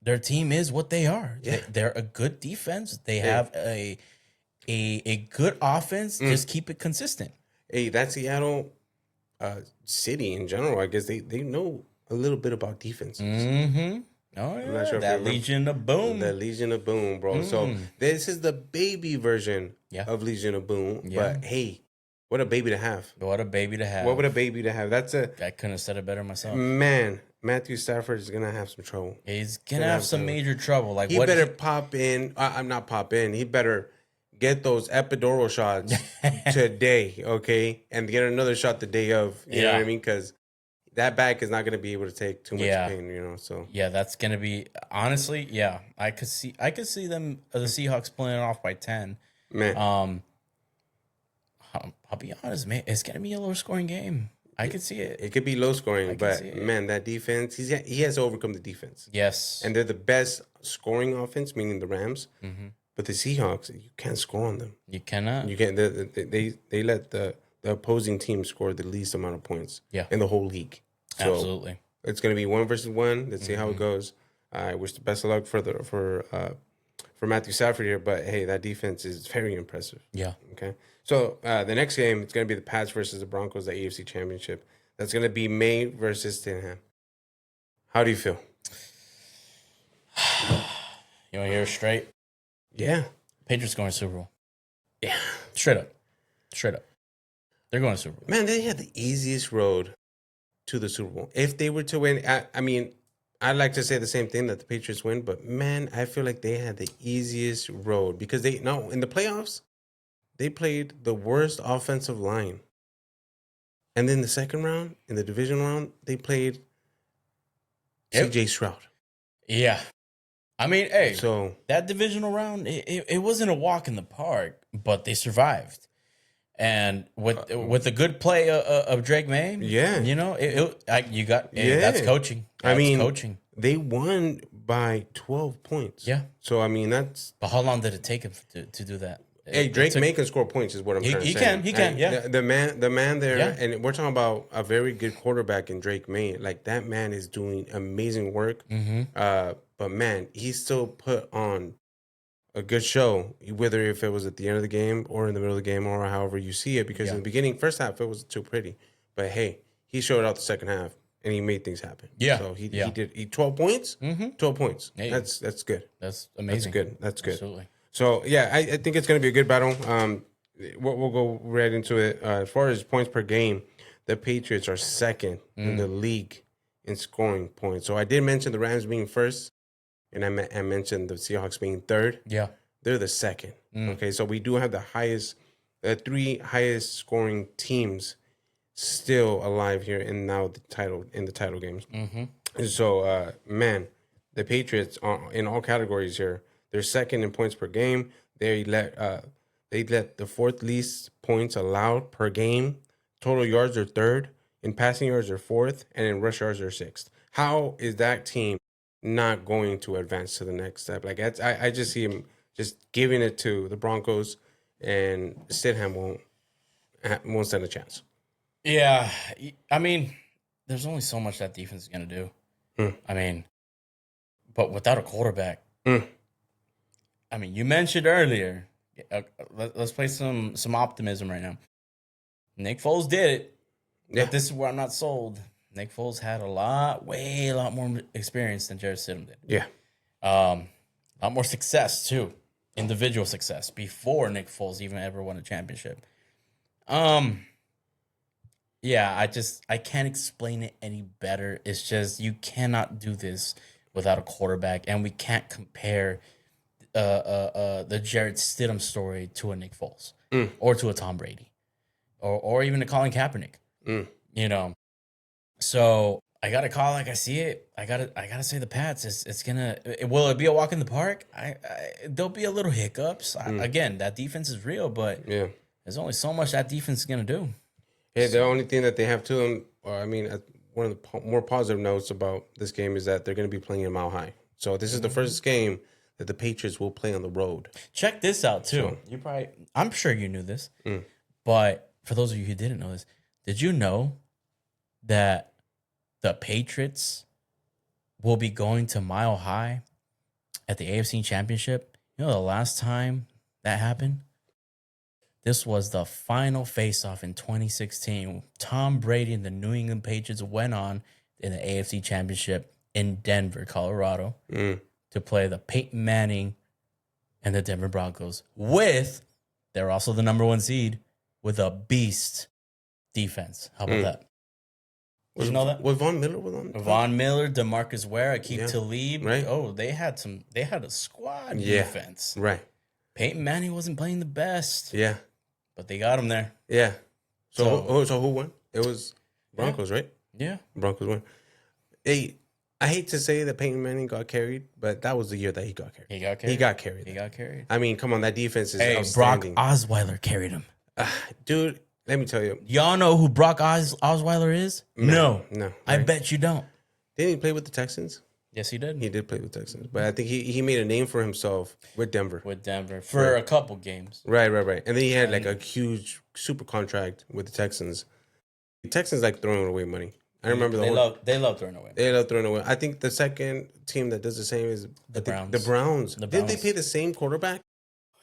S1: their team is what they are. Yeah. They're a good defense. They have a good offense. Just keep it consistent.
S2: Hey, that Seattle city in general, I guess they know a little bit about defense.
S1: Oh, yeah. I'm not sure that Legion of Boom.
S2: That Legion of Boom, bro. So this is the baby version of Legion of Boom. Yeah. But hey, what a baby to have.
S1: What a baby to have.
S2: What would a baby to have?
S1: I couldn't have said it better myself.
S2: Man, Matthew Stafford is going to have some trouble.
S1: He's going to have some major trouble. Like,
S2: he better pop in. I'm not pop in. He better get those epidural shots today, okay? And get another shot the day of. You know what I mean? Because that back is not going to be able to take too much pain, So
S1: that's going to be, honestly, I could see them, the Seahawks, playing it off by 10.
S2: Man.
S1: I'll be honest, man. It's going to be a low scoring game. I could see it.
S2: It could be low scoring, but man, that defense, he has to overcome the defense.
S1: Yes.
S2: And they're the best scoring offense, meaning the Rams. But the Seahawks, you can't score on them.
S1: You cannot.
S2: You can't. They let the opposing team score the least amount of points in the whole league. So
S1: absolutely.
S2: It's going to be 1 versus 1. Let's see how it goes. I wish the best of luck for Matthew Stafford here, but hey, that defense is very impressive.
S1: Yeah.
S2: Okay. So the next game, it's going to be the Pats versus the Broncos, the AFC Championship. That's going to be May versus Stinham. How do you feel?
S1: You want to hear it straight?
S2: Yeah.
S1: Patriots going to Super Bowl.
S2: Yeah.
S1: Straight up. They're going to Super Bowl.
S2: Man, they had the easiest road to the Super Bowl. If they were to win, I mean, I'd like to say the same thing, that the Patriots win, but man, I feel like they had the easiest road because in the playoffs, they played the worst offensive line. And then the second round, in the divisional round, they played CJ Stroud.
S1: Yeah. I mean, hey,
S2: so
S1: that divisional round, it wasn't a walk in the park, but they survived. And with the good play of Drake May, that's coaching. Coaching.
S2: They won by 12 points.
S1: Yeah.
S2: So I mean, that's.
S1: But how long did it take him to do that?
S2: Hey, Drake May can score points, is what I'm trying to say.
S1: He can. Yeah.
S2: The man there, and we're talking about a very good quarterback in Drake May. Like, that man is doing amazing work. But man, he still put on a good show, whether if it was at the end of the game or in the middle of the game or however you see it. Because in the beginning, first half, it was too pretty. But hey, he showed out the second half and he made things happen.
S1: Yeah.
S2: So he did 12 points. 12 points.
S1: Hey,
S2: that's good.
S1: That's amazing.
S2: That's good.
S1: Absolutely.
S2: So yeah, I think it's going to be a good battle. We'll go right into it. As far as points per game, the Patriots are second in the league in scoring points. So I did mention the Rams being first, and I mentioned the Seahawks being third.
S1: Yeah,
S2: they're the second. Okay, so we do have the 3 highest scoring teams still alive here and now the title games.
S1: Mm-hmm.
S2: And so, man, the Patriots are in all categories here. They're second in points per game. They let the fourth least points allowed per game. Total yards are third. In passing yards are fourth, and in rush yards are sixth. How is that team not going to advance to the next step? Like I just see him just giving it to the Broncos, and Stidham won't stand a chance.
S1: Yeah, I mean, there's only so much that defense is gonna do. I mean, but without a quarterback, I mean, you mentioned earlier. Let's play some optimism right now. Nick Foles did it. Yeah. But this is where I'm not sold. Nick Foles had a lot more experience than Jarrett Stidham did.
S2: Yeah.
S1: A lot more success, too. Individual success before Nick Foles even ever won a championship. Yeah, I can't explain it any better. It's just you cannot do this without a quarterback, and we can't compare the Jarrett Stidham story to a Nick Foles or to a Tom Brady or even a Colin Kaepernick. You know, so I gotta call like I see it. I gotta say the Pats. Will it be a walk in the park? There'll be a little hiccups. Again, that defense is real, but there's only so much that defense is gonna do.
S2: Yeah, the only thing that they have to them, one of the more positive notes about this game is that they're going to be playing in Mile High. So this is the first game that the Patriots will play on the road.
S1: Check this out too. I'm sure you knew this, but for those of you who didn't know this, did you know that the Patriots will be going to Mile High at the AFC Championship? You know the last time that happened? This was the final face-off in 2016. Tom Brady and the New England Patriots went on in the AFC Championship in Denver, Colorado, to play the Peyton Manning and the Denver Broncos they're also the number 1 seed, with a beast defense. How about that? Did you know that?
S2: Was Von Miller with them?
S1: Von Miller, DeMarcus Ware, Akeem Talib. Right. Oh, they had a squad defense.
S2: Right.
S1: Peyton Manning wasn't playing the best.
S2: Yeah.
S1: But they got him there.
S2: Yeah. So who won? It was Broncos, right?
S1: Yeah.
S2: Broncos won. Hey, I hate to say that Peyton Manning got carried, but that was the year that he got carried. He got carried. I mean, come on, that defense is outstanding.
S1: Brock Osweiler carried him.
S2: Dude, let me tell you.
S1: Y'all know who Brock Osweiler is? No.
S2: Right?
S1: I bet you don't.
S2: Didn't he play with the Texans?
S1: Yes, he did.
S2: He did play with Texans, but I think he made a name for himself with Denver.
S1: For a couple games.
S2: Right. And then he had like a huge super contract with the Texans. The Texans like throwing away money. I remember
S1: they love throwing away.
S2: They love throwing away. I think the second team that does the same is
S1: the Browns.
S2: The Browns. Didn't they pay the same quarterback?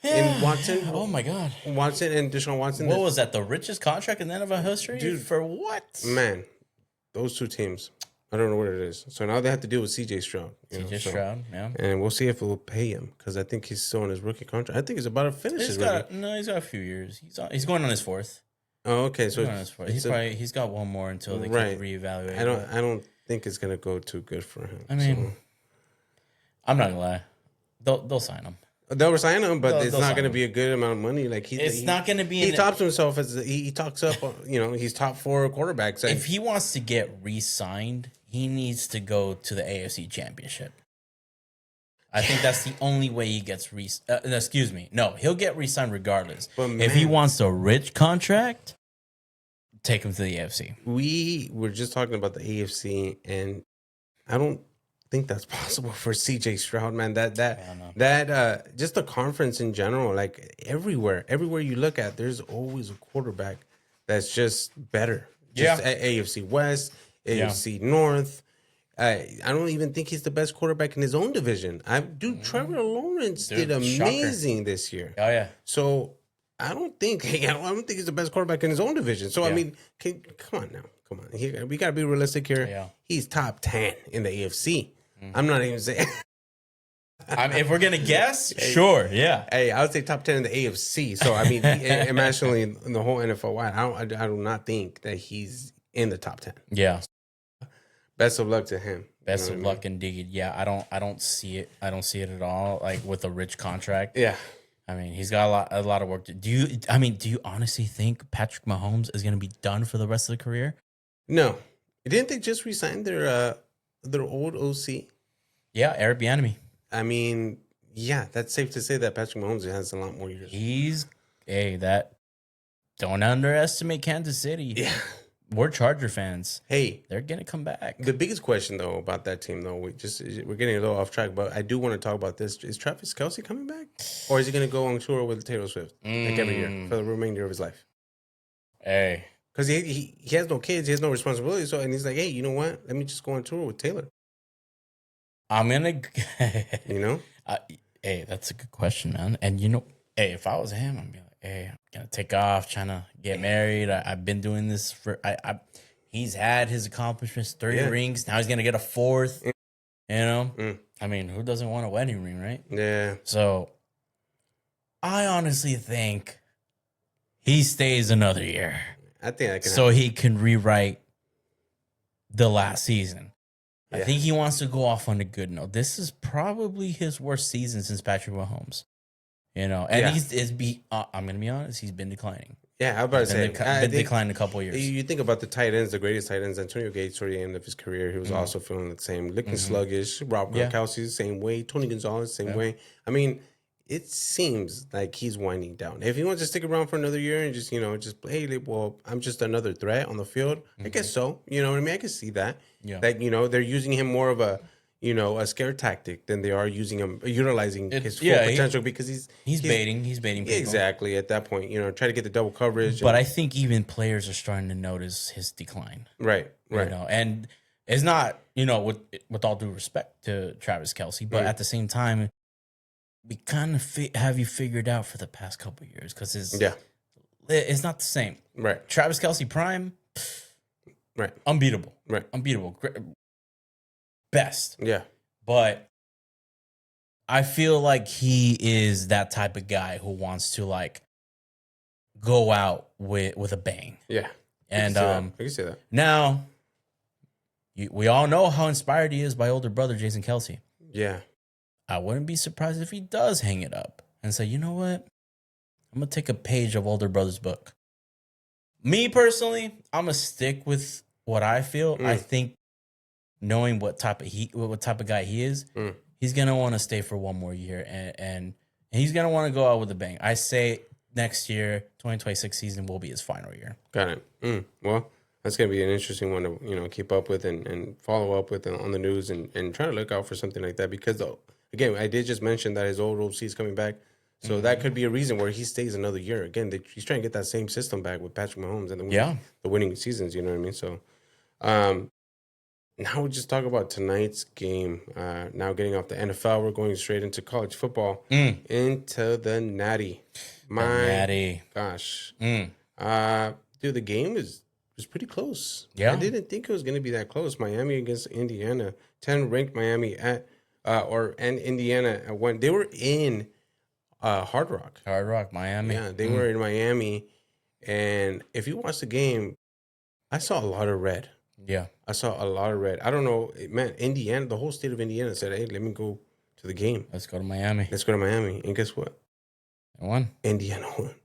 S2: In Watson?
S1: Oh my God.
S2: Watson and Deshaun Watson.
S1: What was that? The richest contract in the NFL history?
S2: Dude,
S1: for what?
S2: Man, those two teams. I don't know what it is. So now they have to deal with C.J. Stroud.
S1: Stroud, yeah.
S2: And we'll see if we'll pay him because I think he's still on his rookie contract. I think he's about to finish his rookie.
S1: He's got a few years. He's going on his 4th.
S2: Oh, okay. So
S1: he's got one more until they can reevaluate.
S2: I don't think it's gonna go too good for him.
S1: I mean, I'm not gonna lie. They'll sign him.
S2: They'll sign him, but it's not going to be a good amount of money. Like
S1: it's not going to be.
S2: He tops himself as he talks up. He's top 4 quarterbacks.
S1: If he wants to get re-signed, he needs to go to the AFC Championship. I think that's the only way he gets excuse me. No, he'll get re-signed regardless. But man, if he wants a rich contract, take him to the AFC.
S2: We were just talking about the AFC, and I don't think that's possible for C.J. Stroud, man. That just the conference in general, like everywhere you look at, there's always a quarterback that's just better. Just AFC West, AFC North. I don't even think he's the best quarterback in his own division. Trevor Lawrence did amazing this year.
S1: Oh yeah.
S2: So I don't think he's the best quarterback in his own division. So I mean, come on. We gotta be realistic here. Yeah. He's top 10 in the AFC. I'm not even saying.
S1: If we're gonna guess, sure, yeah.
S2: Hey, I would say top 10 in the AFC. So I mean, internationally in the whole NFL wide, I do not think that he's in the top 10.
S1: Yeah.
S2: Best of luck to him.
S1: Best of luck indeed. Yeah, I don't see it. I don't see it at all. Like with a rich contract.
S2: Yeah.
S1: I mean, he's got a lot of work to do. Do you honestly think Patrick Mahomes is going to be done for the rest of the career?
S2: No. Didn't they just resign their old OC?
S1: Yeah, Eric Bieniemy.
S2: I mean, yeah, that's safe to say that Patrick Mahomes has a lot more years.
S1: Don't underestimate Kansas City.
S2: Yeah.
S1: We're Charger fans.
S2: Hey,
S1: they're gonna come back.
S2: The biggest question though about that team though, we're getting a little off track, but I do want to talk about this. Is Travis Kelce coming back, or is he gonna go on tour with Taylor Swift like every year for the remainder of his life?
S1: Hey,
S2: because he has no kids, he has no responsibility. So and he's like, hey, you know what? Let me just go on tour with Taylor.
S1: I'm gonna,
S2: you know,
S1: hey, that's a good question, man. And you know, hey, if I was him, I'd be like, hey, I'm gonna take off, trying to get married. I've been doing this for he's had his accomplishments, 3 rings. Now he's gonna get a 4th. You know, I mean, who doesn't want a wedding ring, right?
S2: Yeah.
S1: So I honestly think he stays another year.
S2: I think I can.
S1: So he can rewrite the last season. Yeah. I think he wants to go off on a good note. This is probably his worst season since Patrick Mahomes. You know, and I'm gonna be honest, he's been declining.
S2: Yeah, I was about to say
S1: been declining a couple of years.
S2: You think about the tight ends, the greatest tight ends. Antonio Gates, toward the end of his career, he was also feeling the same, looking sluggish. Rob Gronkowski, the same way. Tony Gonzalez, same way. I mean, it seems like he's winding down. If he wants to stick around for another year and just hey, well, I'm just another threat on the field. I guess so. You know what I mean? I can see that. Yeah. Like, they're using him more of a scare tactic than they are utilizing his full potential because he's baiting people. Exactly. At that point, try to get the double coverage.
S1: But I think even players are starting to notice his decline.
S2: Right.
S1: And it's not, with all due respect to Travis Kelce, but at the same time, we kind of have you figured out for the past couple of years because it's not the same.
S2: Right.
S1: Travis Kelce prime,
S2: right.
S1: Unbeatable.
S2: Right.
S1: Unbeatable. Best.
S2: Yeah.
S1: But I feel like he is that type of guy who wants to go out with a bang.
S2: Yeah.
S1: And
S2: I can say that.
S1: Now we all know how inspired he is by older brother Jason Kelce.
S2: Yeah.
S1: I wouldn't be surprised if he does hang it up and say, you know what? I'm going to take a page of older brother's book. Me personally, I'm going to stick with what I feel. I think knowing what type of guy he is, he's going to want to stay for one more year and he's going to want to go out with a bang. I say next year, 2026 season will be his final year.
S2: Got it. Well, that's going to be an interesting one to keep up with and follow up with on the news and try to look out for something like that because again, I did just mention that his old OC is coming back. So that could be a reason where he stays another year. Again, he's trying to get that same system back with Patrick Mahomes and the winning seasons, you know what I mean? So now we just talk about tonight's game. Now getting off the NFL, we're going straight into college football, into the Natty.
S1: Natty.
S2: Gosh. Dude, the game was pretty close.
S1: Yeah.
S2: I didn't think it was going to be that close. Miami against Indiana. 10 ranked Miami and Indiana when they were in Hard Rock,
S1: Miami.
S2: Yeah, they were in Miami, and if you watch the game, I saw a lot of red.
S1: Yeah,
S2: I saw a lot of red. I don't know, man. Indiana, the whole state of Indiana said, "Hey, let me go to the game.
S1: Let's go to Miami.
S2: And guess what?
S1: I won.
S2: Indiana won.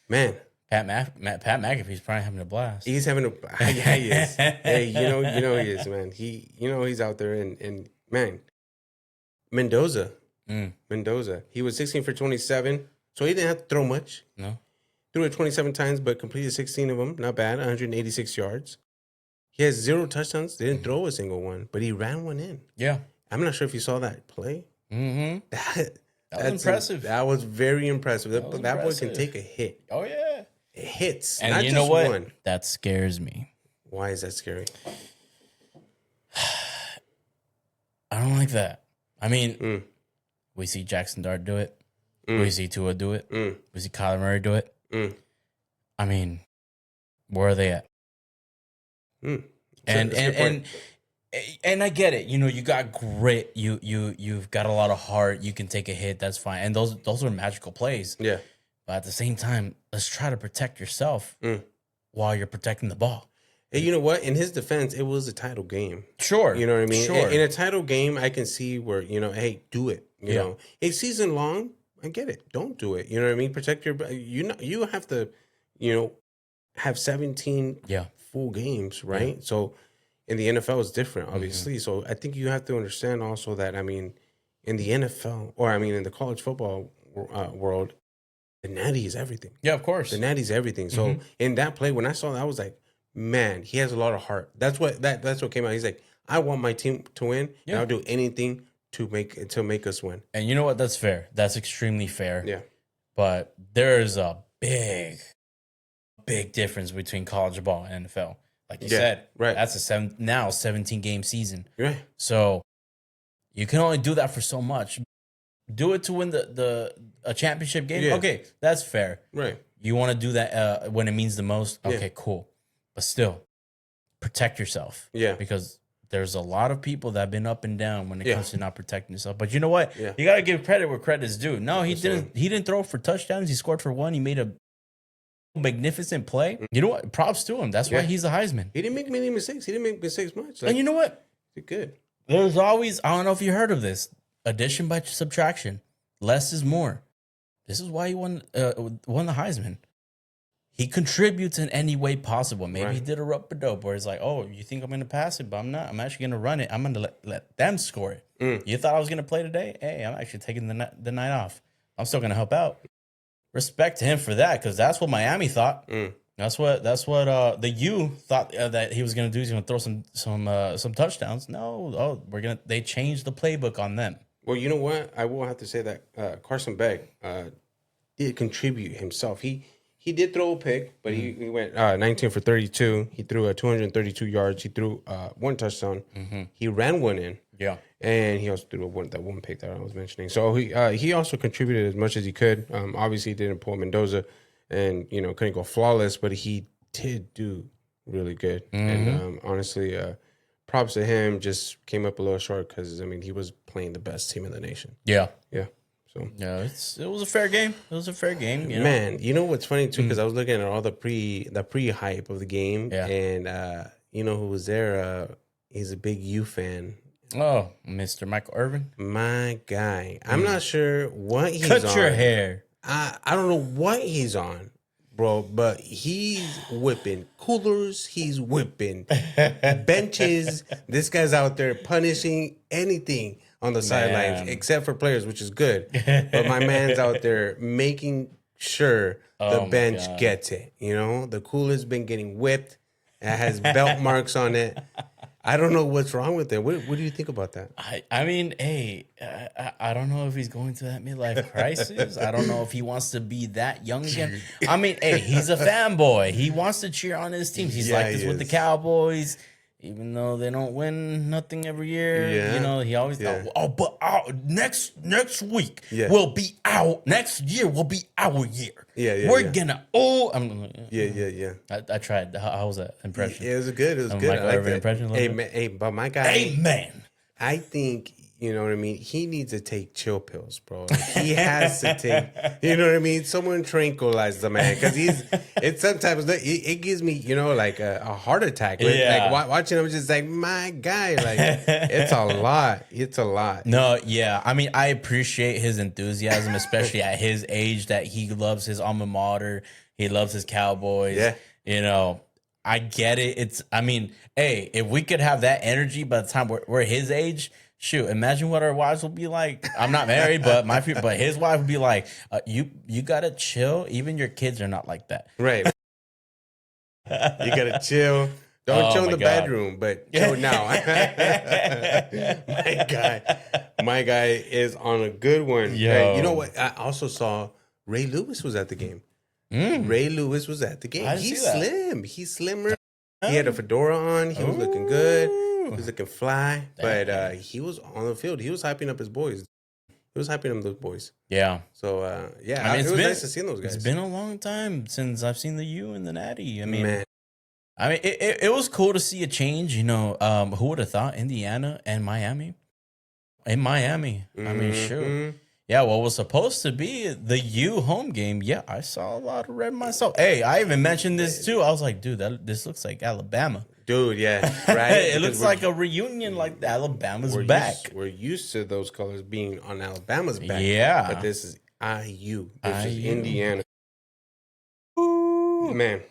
S2: Man.
S1: Pat McAfee's probably having a blast.
S2: He's having yeah, he is. Hey, he is, man. He's out there and man. Mendoza. He was 16 for 27, so he didn't have to throw much.
S1: No.
S2: Threw it 27 times, but completed 16 of them. Not bad. 186 yards. He has 0 touchdowns. They didn't throw a single one, but he ran one in.
S1: Yeah.
S2: I'm not sure if you saw that play.
S1: That was impressive.
S2: That was very impressive. That boy can take a hit.
S1: Oh, yeah.
S2: It hits.
S1: And
S2: not
S1: you
S2: just
S1: know what?
S2: One.
S1: That scares me.
S2: Why is that scary?
S1: I don't like that. I mean, we see Jackson Dart do it. We see Tua do it. We see Kyler Murray do it. I mean, where are they at? And I get it. You got grit. You've got a lot of heart. You can take a hit. That's fine. And those are magical plays.
S2: Yeah.
S1: But at the same time, let's try to protect yourself while you're protecting the ball.
S2: Hey, you know what? In his defense, it was a title game.
S1: Sure.
S2: You know what I mean?
S1: Sure.
S2: In a title game, I can see where, hey, do it. You know, a season long, I get it. Don't do it. You know what I mean? Protect your. You have to, have 17 full games, right? So in the NFL, it's different, obviously. So I think you have to understand also that, in the NFL, or in the college football world, the natty is everything.
S1: Yeah, of course.
S2: The natty is everything. So in that play, when I saw that, I was like, man, he has a lot of heart. That's what came out. He's like, I want my team to win, and I'll do anything to make us win.
S1: And you know what? That's fair. That's extremely fair.
S2: Yeah.
S1: But there's a big difference between college ball and NFL. Like you said,
S2: right.
S1: That's a 17-game season.
S2: Right.
S1: So you can only do that for so much. Do it to win a championship game.
S2: Yeah.
S1: Okay, that's fair.
S2: Right.
S1: You want to do that when it means the most. Okay, cool. But still, protect yourself.
S2: Yeah.
S1: Because there's a lot of people that have been up and down when it comes to not protecting yourself. But you know what?
S2: Yeah.
S1: You got to give credit where credit's due. No, he didn't. He didn't throw for touchdowns. He scored for one. He made a magnificent play. You know what? Props to him. That's why he's a Heisman.
S2: He didn't make many mistakes. He didn't make mistakes much.
S1: And you know what?
S2: He's good.
S1: There's always, I don't know if you heard of this, addition by subtraction. Less is more. This is why he won the Heisman. He contributes in any way possible. Maybe he did a rope-a-dope where it's like, oh, you think I'm going to pass it, but I'm not. I'm actually going to run it. I'm going to let them score it. You thought I was going to play today? Hey, I'm actually taking the night off. I'm still going to help out. Respect to him for that, because that's what Miami thought. That's what the U thought that he was going to do. He's going to throw some touchdowns. No, they changed the playbook on them.
S2: Well, you know what? I will have to say that Carson Beck did contribute himself. He did throw a pick, but he went 19 for 32. He threw 232 yards. He threw one touchdown. He ran one in.
S1: Yeah.
S2: And he also threw that one pick that I was mentioning. So he also contributed as much as he could. Obviously, he didn't pull Mendoza and, couldn't go flawless, but he did do really good. And honestly, props to him. Just came up a little short because, he was playing the best team in the nation.
S1: Yeah.
S2: Yeah. So
S1: yeah, it was a fair game. It was a fair game.
S2: Man, you know what's funny too? Because I was looking at all the pre-hype of the game, and you know who was there? He's a big U fan.
S1: Oh, Mr. Michael Irvin,
S2: my guy. I'm not sure what he's
S1: on.
S2: Cut
S1: your hair.
S2: I don't know what he's on, bro. But he's whipping coolers. He's whipping benches. This guy's out there punishing anything on the sidelines, except for players, which is good. But my man's out there making sure the bench gets it. The cooler's been getting whipped. It has belt marks on it. I don't know what's wrong with it. What do you think about that?
S1: I mean, hey, I don't know if he's going to that midlife crisis. I don't know if he wants to be that young again. I mean, hey, he's a fanboy. He wants to cheer on his teams. He's like this with the Cowboys. Even though they don't win nothing every year, he always thought, next week will be out. Next year will be our year. We're gonna. I tried. How was that impression?
S2: Yeah, it was good. It was good.
S1: I like that impression.
S2: Hey, but my guy.
S1: Amen.
S2: I think. You know what I mean? He needs to take chill pills, bro. Like, he has to take, you know what I mean? Someone tranquilize the man, because sometimes it gives me, like a heart attack. Like watching him, just like, my guy, like it's a lot. It's a lot.
S1: No, yeah. I mean, I appreciate his enthusiasm, especially at his age, that he loves his alma mater. He loves his Cowboys.
S2: Yeah.
S1: I get it. Hey, if we could have that energy by the time we're his age. Shoot, imagine what our wives will be like. I'm not married, but his wife would be like, you gotta chill. Even your kids are not like that.
S2: Right. You gotta chill. Don't chill in the bedroom, but chill now. My guy is on a good one. Hey, you know what? I also saw Ray Lewis was at the game. Ray Lewis was at the game. He's slim. He's slimmer. He had a fedora on. He was looking good. He was looking fly, but he was on the field. He was hyping up his boys. He was hyping up those boys. Yeah. So, it was nice to see those guys.
S1: It's been a long time since I've seen the U and the Natty. It was cool to see a change. Who would have thought Indiana and Miami? In Miami. Shoot. Yeah, what was supposed to be the U home game. Yeah, I saw a lot of red myself. Hey, I even mentioned this too. I was like, dude, this looks like Alabama.
S2: Dude, yeah, right.
S1: It looks like a reunion, like Alabama's back.
S2: We're used to those colors being on Alabama's back.
S1: Yeah,
S2: but this is IU versus Indiana. Ooh. Man.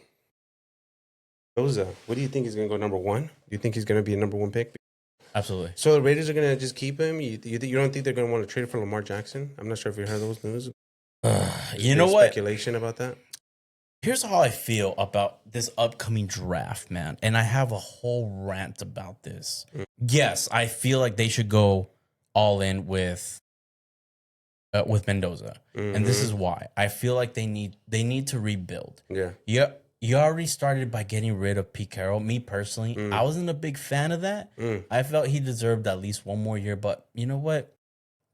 S2: What do you think is going to go number one? Do you think he's going to be a number one pick?
S1: Absolutely.
S2: So the Raiders are going to just keep him? You don't think they're going to want to trade for Lamar Jackson? I'm not sure if you heard those news.
S1: You know what?
S2: Speculation about that?
S1: Here's how I feel about this upcoming draft, man. And I have a whole rant about this. Yes, I feel like they should go all in with Mendoza. And this is why. I feel like they need to rebuild. Yeah. You already started by getting rid of Pete Carroll. Me personally, I wasn't a big fan of that. I felt he deserved at least one more year, but you know what?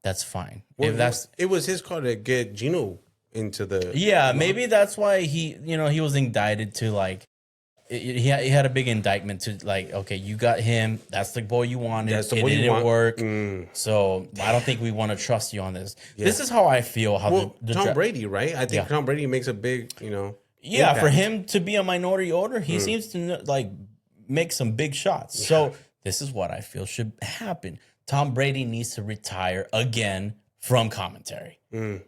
S1: That's fine.
S2: Well, it was his call to get Gino into the
S1: maybe that's why he was indicted to like he had a big indictment to like, okay, you got him, that's the boy you wanted, it didn't work, so I don't think we want to trust you on this. This is how I feel.
S2: Tom Brady, right? I think Tom Brady makes a big
S1: impact. For him to be a minority owner, he seems to like make some big shots. So this is what I feel should happen. Tom Brady needs to retire again from commentary.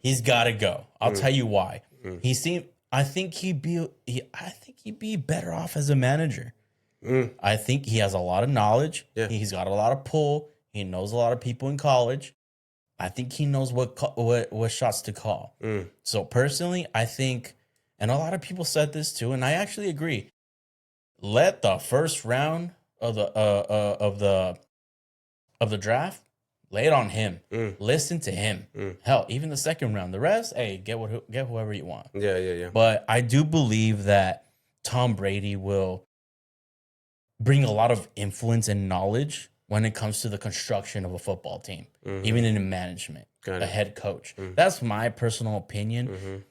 S1: He's got to go. I'll tell you why. I think he'd be better off as a manager. I think he has a lot of knowledge. He's got a lot of pull. He knows a lot of people in college. I think he knows what shots to call. So personally, I think, and a lot of people said this too, and I actually agree. Let the first round of the draft, lay it on him. Listen to him. Hell, even the second round. The rest, hey, get whoever you want.
S2: Yeah.
S1: But I do believe that Tom Brady will bring a lot of influence and knowledge when it comes to the construction of a football team, even in management, a head coach. That's my personal opinion.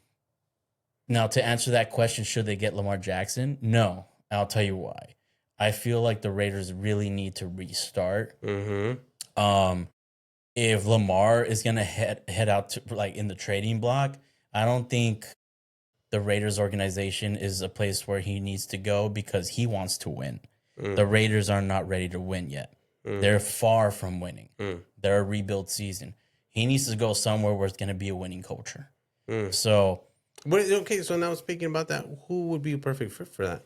S1: Now, to answer that question, should they get Lamar Jackson? No. I'll tell you why. I feel like the Raiders really need to restart. If Lamar is gonna head out to like in the trading block, I don't think the Raiders organization is a place where he needs to go because he wants to win. The Raiders are not ready to win yet. They're far from winning. They're a rebuild season. He needs to go somewhere where it's gonna be a winning culture. So,
S2: so now speaking about that, who would be a perfect fit for that?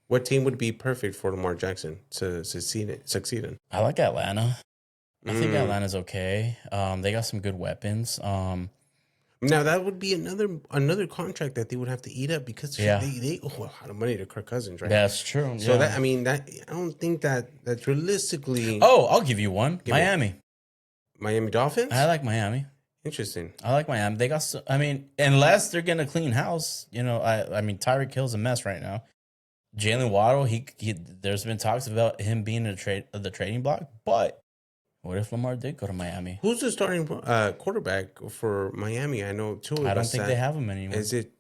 S2: What team would be perfect for Lamar Jackson to succeed in?
S1: I like Atlanta. I think Atlanta's okay. They got some good weapons.
S2: Now that would be another contract that they would have to eat up because they owe a lot of money to Kirk Cousins, right?
S1: That's true.
S2: So that I don't think that's realistically.
S1: Oh, I'll give you one. Miami
S2: Dolphins.
S1: I like Miami.
S2: Interesting.
S1: I like Miami. They got. Unless they're gonna clean house, Tyreek Hill's a mess right now. Jalen Waddle, he there's been talks about him being the trading block, but what if Lamar did go to Miami?
S2: Who's the starting quarterback for Miami? I know two.
S1: I don't think they have him anymore.
S2: Is it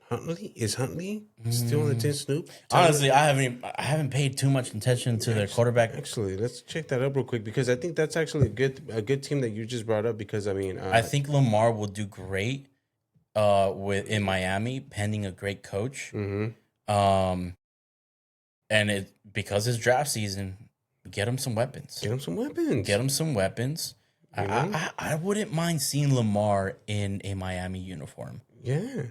S2: Huntley? Is Huntley still on the team? Snoop?
S1: Honestly, I haven't paid too much attention to their quarterback.
S2: Actually, let's check that up real quick because I think that's actually a good team that you just brought up. Because
S1: I think Lamar will do great in Miami, pending a great coach. And because it's draft season, get him some weapons. I wouldn't mind seeing Lamar in a Miami uniform.
S2: Yeah.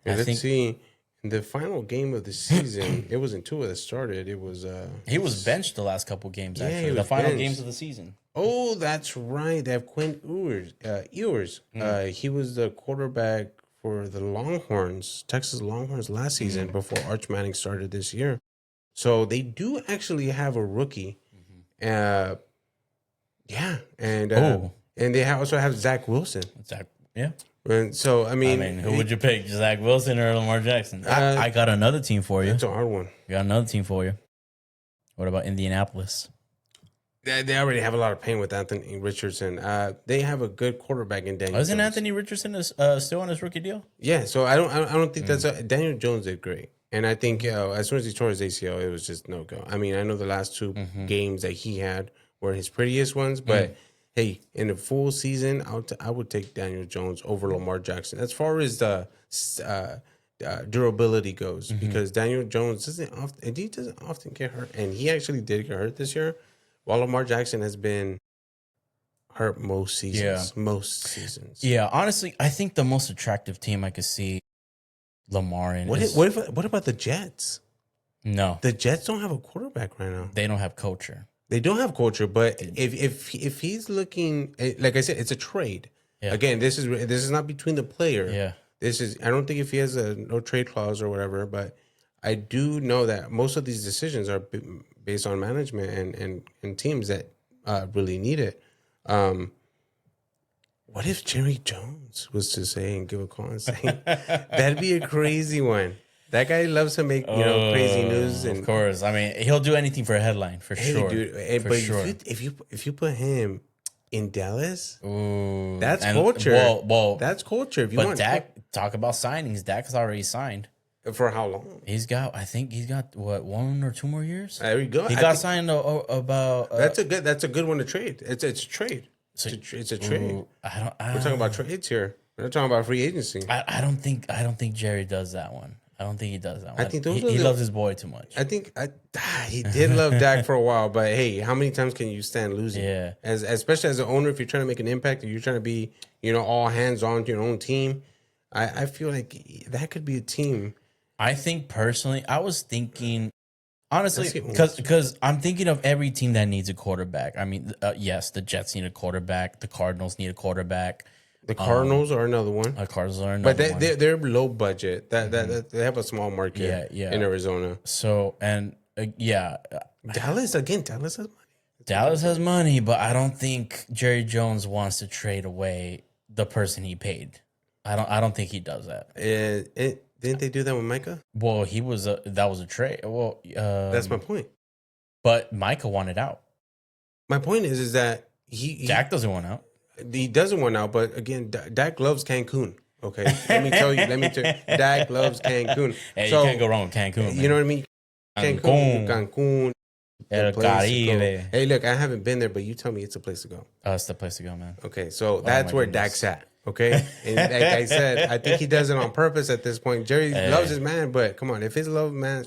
S1: Let's
S2: see. In the final game of the season, it wasn't Tua that started. It was
S1: he was benched the last couple games. Actually, the final games of the season.
S2: Oh, that's right. They have Quinn Ewers. He was the quarterback for the Longhorns, Texas Longhorns, last season before Arch Manning started this year. So they do actually have a rookie. And they also have Zach Wilson. And so,
S1: who would you pick, Zach Wilson or Lamar Jackson? I got another team for you.
S2: That's a hard one.
S1: I got another team for you. What about Indianapolis?
S2: They already have a lot of pain with Anthony Richardson. They have a good quarterback in Daniel Jones.
S1: Isn't Anthony Richardson still on his rookie deal?
S2: Yeah, so I don't think that's Daniel Jones did great. And I think as soon as he tore his ACL, it was just no go. I know the last two games that he had were his prettiest ones, but hey, in a full season, I would take Daniel Jones over Lamar Jackson as far as the durability goes, because Daniel Jones doesn't often get hurt, and he actually did get hurt this year, while Lamar Jackson has been hurt most seasons.
S1: Yeah.
S2: Most seasons.
S1: Yeah, honestly, I think the most attractive team I could see Lamar in.
S2: What about the Jets?
S1: No,
S2: the Jets don't have a quarterback right now.
S1: they don't have culture.
S2: They don't have culture, but if he's looking, like I said, it's a trade. Yeah. Again, this is not between the player.
S1: Yeah,
S2: I don't think if he has a no trade clause or whatever, but I do know that most of these decisions are based on management and teams that really need it. What if Jerry Jones was to say and give a call and say that'd be a crazy one? That guy loves to make crazy news. And,
S1: of course, I mean he'll do anything for a headline for sure.
S2: Dude,
S1: for
S2: but
S1: sure.
S2: if you put him in Dallas,
S1: that's
S2: culture. Well, that's culture. If you
S1: want Dak, talk about signings. Dak has already signed.
S2: For how long?
S1: I think he's got what, 1 or 2 more years.
S2: There you go.
S1: He got signed about.
S2: That's a good one to trade. It's a trade. It's a trade. We're talking about trades here. We're not talking about free agency.
S1: I don't think Jerry does that one. I don't think he does that one.
S2: I think
S1: he loves his boy too much.
S2: I think he did love Dak for a while, but hey, how many times can you stand losing?
S1: Yeah.
S2: Especially as an owner, if you're trying to make an impact and you're trying to be, all hands on to your own team, I feel like that could be a team.
S1: I think personally, I was thinking, honestly, because I'm thinking of every team that needs a quarterback. I mean, yes, the Jets need a quarterback. The Cardinals need a quarterback.
S2: The Cardinals are another one.
S1: The Cardinals are another one.
S2: But they're low budget. That they have a small market in Arizona.
S1: So, and
S2: Dallas has money.
S1: Dallas has money, but I don't think Jerry Jones wants to trade away the person he paid. I don't think he does that.
S2: Didn't they do that with Micah?
S1: Well, that was a trade. Well,
S2: that's my point.
S1: But Micah wanted out.
S2: My point is that
S1: Dak doesn't want out.
S2: He doesn't want out, but again, Dak loves Cancun. Okay, let me tell you, Dak loves Cancun.
S1: Hey, you can't go wrong with Cancun.
S2: You know what I mean? Cancun. El Caribe. Hey, look, I haven't been there, but you tell me it's a place to go.
S1: It's the place to go, man.
S2: Okay, so that's where Dak's at. Okay, and like I said, I think he does it on purpose at this point. Jerry loves his man, but come on, if his man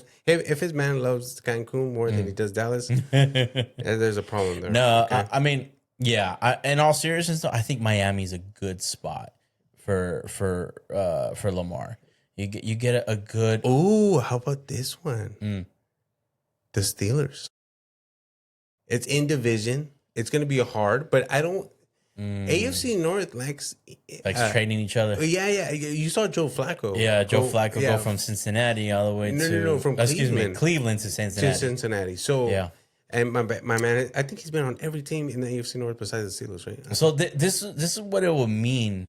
S2: loves Cancun more than he does Dallas, there's a problem there.
S1: No, okay? I mean. Yeah, in all seriousness, though, I think Miami's a good spot for Lamar. You get a good.
S2: Oh, how about this one? The Steelers. It's in division. It's going to be hard, but I don't. AFC North likes
S1: trading each other.
S2: Yeah. You saw Joe Flacco.
S1: Yeah, Joe Flacco go from Cincinnati all the way
S2: from
S1: Cleveland to
S2: Cincinnati. So yeah. And my man, I think he's been on every team in the AFC North besides the Steelers, right?
S1: So this is what it will mean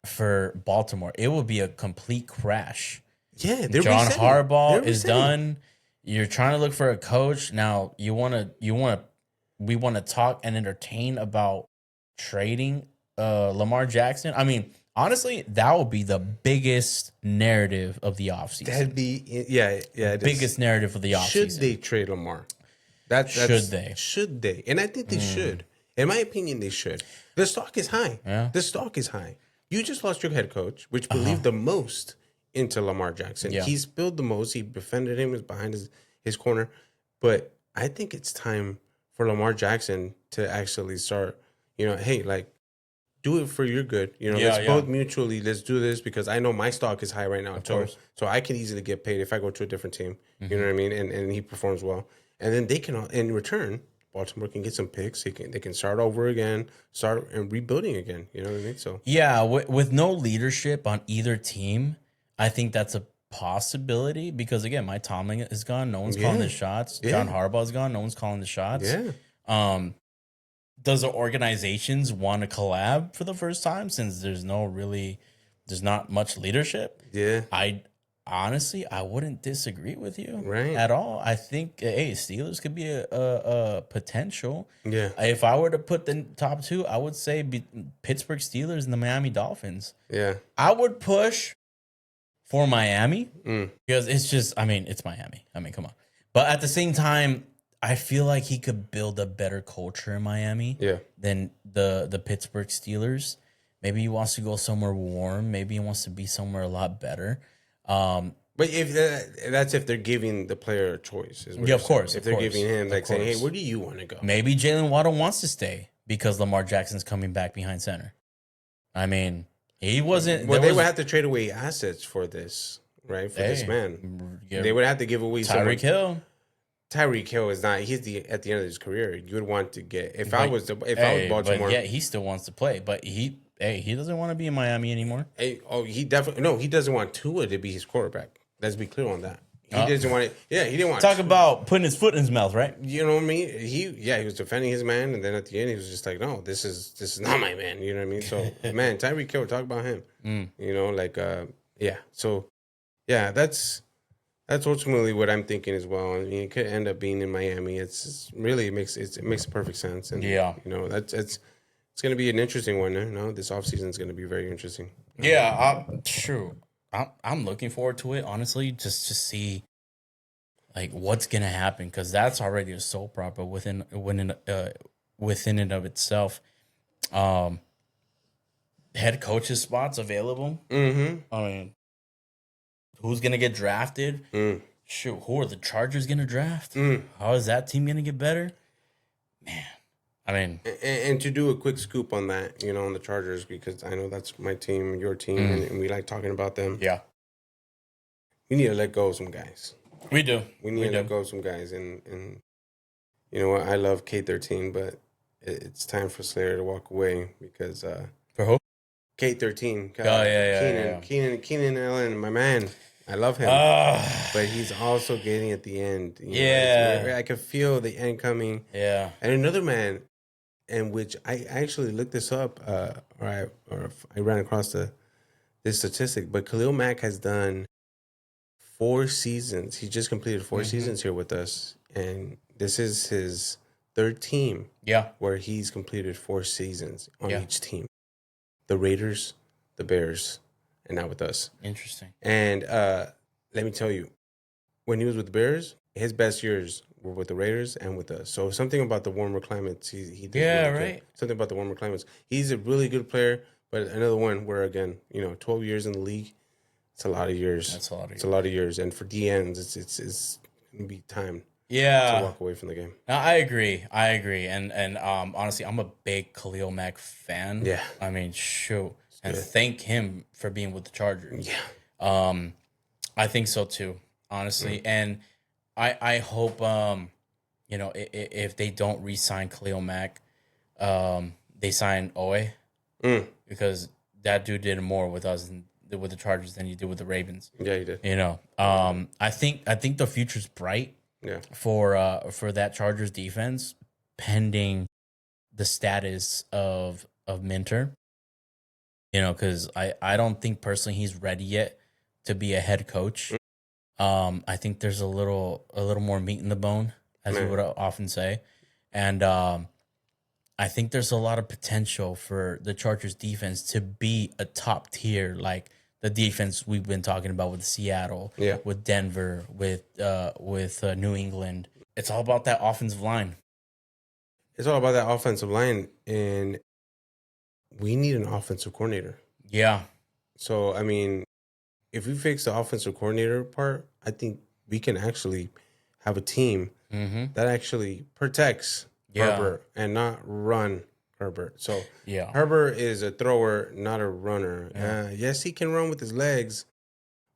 S1: for Baltimore. It will be a complete crash.
S2: Yeah,
S1: John Harbaugh is done. You're trying to look for a coach now. We want to talk and entertain about trading Lamar Jackson. I mean, honestly, that would be the biggest narrative of the offseason.
S2: That'd be
S1: biggest narrative of the offseason.
S2: Should they trade Lamar? Should they? And I think they should. In my opinion, they should. The stock is high.
S1: Yeah.
S2: The stock is high. You just lost your head coach, which believed the most into Lamar Jackson. Yeah. He's spilled the most. He defended him, was behind his corner. But I think it's time for Lamar Jackson to actually start, hey, like, do it for your good. Let's both mutually, let's do this because I know my stock is high right now. So I can easily get paid if I go to a different team. You know what I mean? And he performs well. And then they can, in return, Baltimore can get some picks. They can start over again, start and rebuilding again. You know what I mean? So
S1: yeah, with no leadership on either team, I think that's a possibility because again, Mike Tomlin is gone. No one's calling the shots. Yeah. John Harbaugh is gone. No one's calling the shots.
S2: Yeah.
S1: Does the organizations want to collab for the first time since there's not much leadership?
S2: Yeah.
S1: Honestly, I wouldn't disagree with you
S2: at
S1: all. I think, Steelers could be a potential.
S2: Yeah.
S1: If I were to put the top two, I would say Pittsburgh Steelers and the Miami Dolphins.
S2: Yeah.
S1: I would push for Miami because it's just, it's Miami. Come on. But at the same time, I feel like he could build a better culture in Miami than the Pittsburgh Steelers. Maybe he wants to go somewhere warm. Maybe he wants to be somewhere a lot better.
S2: But if they're giving the player a choice,
S1: of course.
S2: If they're giving him saying, "Hey, where do you want to go?"
S1: Maybe Jalen Waddle wants to stay, because Lamar Jackson's coming back behind center. I mean, he wasn't.
S2: Well, they would have to trade away assets for this, right? For this man, they would have to give away
S1: Tyreek Hill.
S2: Tyreek Hill is not. He's at the end of his career. You would want to get I was Baltimore.
S1: But yeah, he still wants to play, but he doesn't want to be in Miami anymore.
S2: He definitely he doesn't want Tua to be his quarterback. Let's be clear on that. He doesn't want it. Yeah, he didn't want.
S1: Talk about putting his foot in his mouth, right?
S2: You know what I mean? He was defending his man, and then at the end he was just like, "No, this is not my man." You know what I mean? So, man, Tyreek Hill, talk about him. You know, So, yeah, that's ultimately what I'm thinking as well. I mean, it could end up being in Miami. It makes perfect sense. And you know, it's going to be an interesting one. You know, this offseason is going to be very interesting.
S1: Yeah, true. I'm looking forward to it, honestly, just to see like what's gonna happen, because that's already a soap opera within and of itself. Head coaches spots available. I mean, who's gonna get drafted? Shoot, who are the Chargers gonna draft? How is that team gonna get better? Man, I mean,
S2: and to do a quick scoop on that, you know, on the Chargers, because I know that's my team, your team, and we like talking about them.
S1: Yeah,
S2: we need to let go of some guys.
S1: We do.
S2: We need to let go of some guys, and you know what? I love K13, but it's time for Slayer to walk away because
S1: for who?
S2: K13.
S1: Keenan
S2: Allen, my man. I love him, but he's also getting at the end. You know, I could feel the end coming.
S1: Yeah,
S2: and another man. In which I actually looked this up, or I ran across this statistic. But Khalil Mack has done 4 seasons. He just completed 4 seasons here with us, and this is his 3rd team.
S1: Yeah,
S2: where he's completed 4 seasons on each team: the Raiders, the Bears, and now with us.
S1: Interesting.
S2: And let me tell you, when he was with the Bears, his best years were with the Raiders and with us. So something about the warmer climates. He did really
S1: right.
S2: Good. Something about the warmer climates. He's a really good player, but another one where, again, you know, 12 years in the league, it's a lot of years.
S1: That's a lot of years.
S2: It's a lot of years. And for DNs, it's going to be time
S1: to
S2: walk away from the game.
S1: No, I agree. And honestly, I'm a big Khalil Mack fan.
S2: Yeah.
S1: I mean, shoot. And thank him for being with the Chargers.
S2: Yeah.
S1: I think so too, honestly. And I hope, you know, if they don't re-sign Khalil Mack, they sign Owe, because that dude did more with us with the Chargers than he did with the Ravens.
S2: Yeah, he did.
S1: You know, I think the future's bright.
S2: Yeah.
S1: For that Chargers defense, pending the status of Minter. You know, because I don't think personally he's ready yet to be a head coach. I think there's a little more meat in the bone, as we would often say. And I think there's a lot of potential for the Chargers defense to be a top tier, like the defense we've been talking about with Seattle, with Denver, with New England. It's all about that offensive line.
S2: It's all about that offensive line, and we need an offensive coordinator.
S1: Yeah.
S2: So, I mean, if we fix the offensive coordinator part, I think we can actually have a team that actually protects Herbert and not run Herbert. So Herbert is a thrower, not a runner. Yes, he can run with his legs,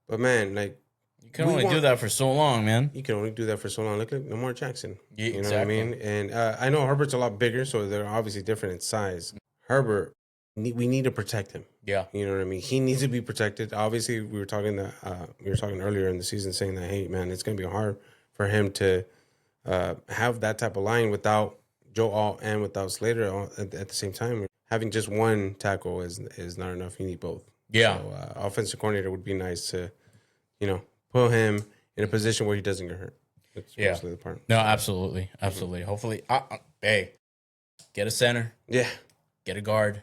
S2: but man, like,
S1: you can only do that for so long, man.
S2: You can only do that for so long. Look at Lamar Jackson.
S1: Yeah,
S2: you know what I mean? And I know Herbert's a lot bigger, so they're obviously different in size. Herbert, we need to protect him.
S1: Yeah,
S2: you know what I mean. He needs to be protected. Obviously, we were talking earlier in the season, saying that, hey, man, it's going to be hard for him to have that type of line without Joe Alt and without Slater at the same time. Having just one tackle is not enough. You need both.
S1: Yeah.
S2: So, offensive coordinator would be nice to, you know, put him in a position where he doesn't get hurt. That's mostly the part.
S1: No, absolutely. Hopefully, hey, get a center.
S2: Yeah.
S1: Get a guard.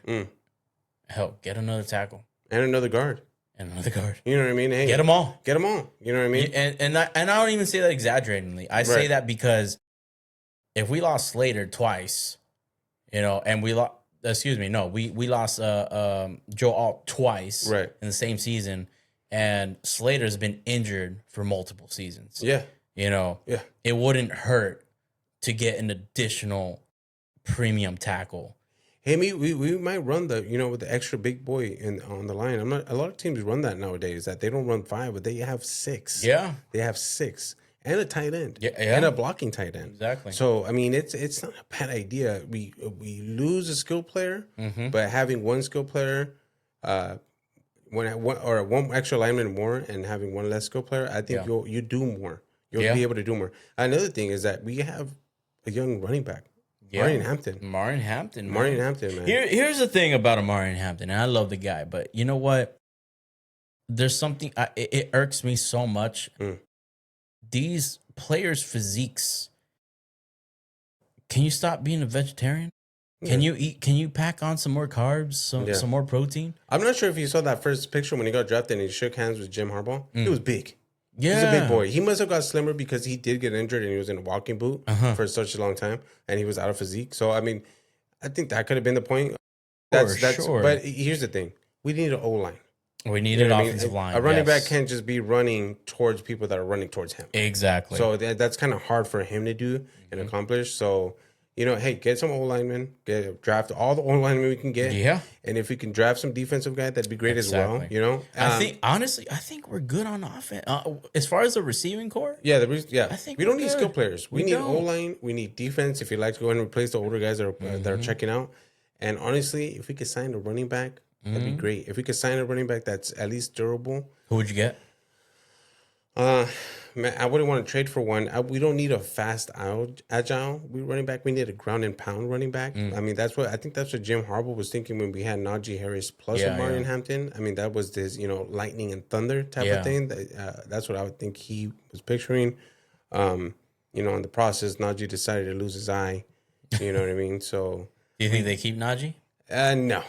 S1: Hell, get another tackle.
S2: And another guard.
S1: You know
S2: what I mean? Hey,
S1: get them all.
S2: You know what I mean?
S1: And I don't even say that exaggeratingly. I say that because if we lost Slater twice, you know, and we lost, we lost Joe Alt twice in the same season, and Slater's been injured for multiple seasons.
S2: Yeah.
S1: You know, it wouldn't hurt to get an additional premium tackle
S2: Hey, we might run with the extra big boy on the line. A lot of teams run that nowadays. That they don't run 5, but they have 6.
S1: Yeah,
S2: they have 6 and a tight end.
S1: Yeah.
S2: And a blocking tight end.
S1: Exactly.
S2: So I mean, it's not a bad idea. We lose a skill player, but having one skill player, one extra lineman more, and having one less skill player, I think you do more. You'll be able to do more. Another thing is that we have a young running back. Marion Hampton, man.
S1: Here's the thing about Marion Hampton, and I love the guy, but you know what? There's something it irks me so much. These players' physiques. Can you stop being a vegetarian? Can you eat? Can you pack on some more carbs, some more protein?
S2: I'm not sure if you saw that first picture when he got drafted and he shook hands with Jim Harbaugh. He was big.
S1: Yeah.
S2: He's a big boy. He must have got slimmer because he did get injured and he was in a walking boot for such a long time and he was out of physique. So, I mean, I think that could have been the point. Sure. But here's the thing. We need an O-line.
S1: We need an offensive line.
S2: A running back can't just be running towards people that are running towards him.
S1: Exactly.
S2: So that's kind of hard for him to do and accomplish. So, hey, get some O-linemen, draft all the O-linemen we can get.
S1: Yeah.
S2: And if we can draft some defensive guy, that'd be great as well.
S1: I think we're good on offense. As far as the receiving core?
S2: Yeah, I think we don't need skill players. We need O-line. We need defense. If you'd like to go and replace the older guys that are checking out. And honestly, if we could sign a running back, that'd be great. If we could sign a running back that's at least durable.
S1: Who would you get?
S2: Man, I wouldn't want to trade for one. We don't need a fast, agile running back. We need a ground and pound running back. I mean, that's what Jim Harbaugh was thinking when we had Najee Harris plus Marion Hampton. I mean, that was this, lightning and thunder type of thing. That's what I would think he was picturing. In the process, Najee decided to lose his eye. You know what I mean? So,
S1: do you think they keep Najee?
S2: No.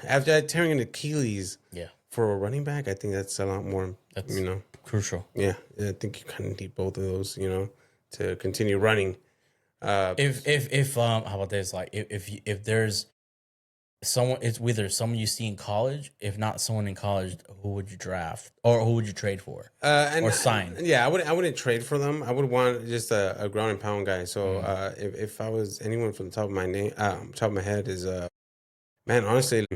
S2: After tearing an Achilles,
S1: yeah,
S2: for a running back, I think that's a lot more. That's
S1: crucial.
S2: Yeah, I think you kind of need both of those, to continue running.
S1: If how about this? Like if there's someone, it's either someone you see in college. If not someone in college, who would you draft or who would you trade for or sign?
S2: Yeah, I wouldn't trade for them. I would want just a ground and pound guy. So if I was anyone from the top of my head is man, honestly,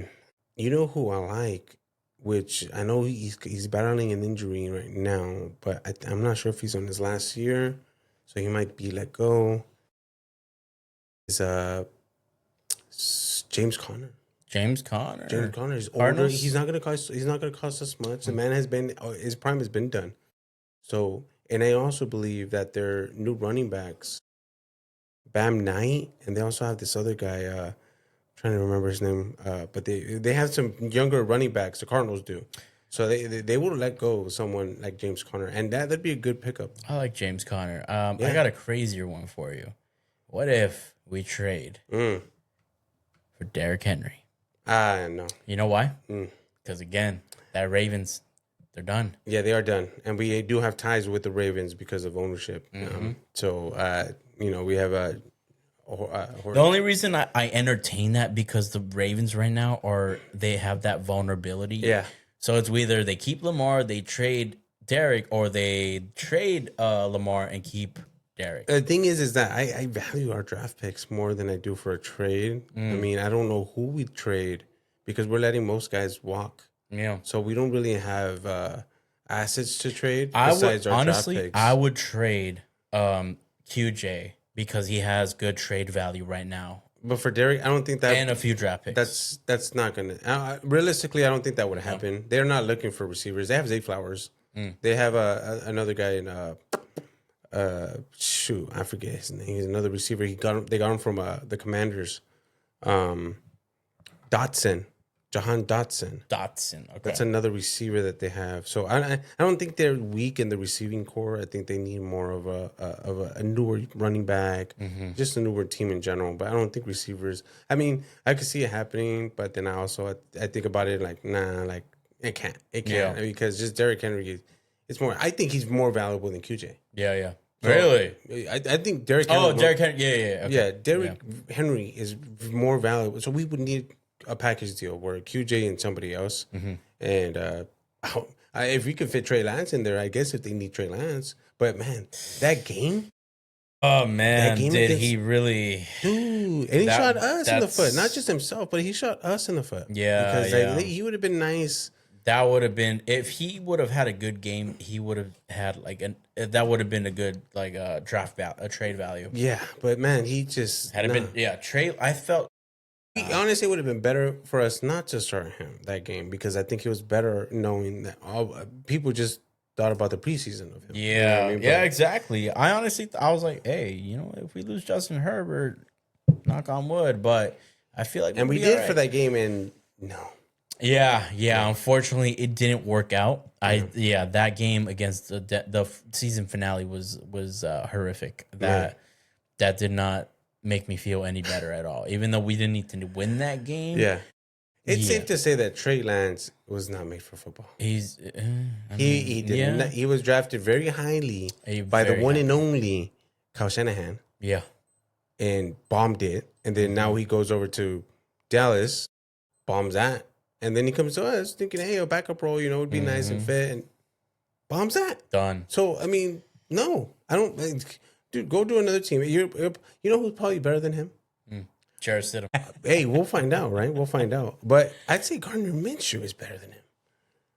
S2: who I like. Which I know he's battling an injury right now, but I'm not sure if he's on his last year, so he might be let go. Is James Conner.
S1: James Conner
S2: is older. He's not gonna cost us much. The man his prime has been done. So, and I also believe that their new running backs, Bam Knight, and they also have this other guy. Trying to remember his name, but they have some younger running backs. The Cardinals do, so they will let go of someone like James Conner, and that'd be a good pickup.
S1: I like James Conner. I got a crazier one for you. What if we trade for Derrick Henry?
S2: No.
S1: You know why? Because again, that Ravens, they're done.
S2: Yeah, they are done, and we do have ties with the Ravens because of ownership. So we have a.
S1: The only reason I entertain that because the Ravens right now they have that vulnerability.
S2: Yeah.
S1: So it's either they keep Lamar, they trade Derrick, or they trade Lamar and keep Derrick.
S2: The thing is that I value our draft picks more than I do for a trade. I mean, I don't know who we trade because we're letting most guys walk.
S1: Yeah.
S2: So we don't really have assets to trade besides our draft picks.
S1: I would trade QJ. Because he has good trade value right now.
S2: But for Derrick, I don't think that...
S1: And a few draft
S2: picks. That's not going to... realistically, I don't think that would happen. They're not looking for receivers. They have Zay Flowers. They have another guy in... I forget his name. He's another receiver. They got him from the Commanders. Jahan Dotson.
S1: Okay.
S2: That's another receiver that they have. So I don't think they're weak in the receiving core. I think they need more of a newer running back, just a newer team in general. But I don't think receivers. I mean, I could see it happening, but then I think about it like, nah, like it can't because just Derrick Henry. It's more. I think he's more valuable than QJ.
S1: Yeah.
S2: So
S1: really?
S2: I think Derrick Henry.
S1: Oh, Derrick Henry. Yeah. Okay.
S2: Yeah, Derrick Henry is more valuable. So we would need a package deal where QJ and somebody else. And if we could fit Trey Lance in there, I guess if they need Trey Lance. But man, that game,
S1: Oh man,
S2: game
S1: did
S2: against-
S1: he really?
S2: Dude, and he shot us in the foot, not just himself, but he shot us in the foot.
S1: Yeah,
S2: because
S1: yeah.
S2: Like, he would have been nice.
S1: That would have been, if he would have had a good game, he would have had like that would have been a good like a trade value.
S2: Yeah, but man, he just
S1: had it been trade. I felt
S2: honestly it would have been better for us not to start him that game, because I think it was better knowing that all people just thought about the preseason of him.
S1: Yeah,
S2: you know what I mean?
S1: yeah, exactly. I honestly, I was like, hey, if we lose Justin Herbert, knock on wood, but I feel like
S2: we did for that game, and no.
S1: Yeah. Unfortunately, it didn't work out. That game against the season finale was horrific. That did not make me feel any better at all. Even though we didn't need to win that game.
S2: Yeah, it's safe to say that Trey Lance was not made for football.
S1: He did
S2: not. He was drafted very highly by the one and only Kyle Shanahan.
S1: Yeah,
S2: and bombed it, and then now he goes over to Dallas, bombs that. And then he comes to us thinking, hey, a backup role, would be nice and fit. And bombs that.
S1: Done.
S2: So, I mean, no. I don't... Dude, go do another team. You know who's probably better than him?
S1: Jarrett Stidham.
S2: Hey, we'll find out, right? We'll find out. But I'd say Gardner Minshew is better than him.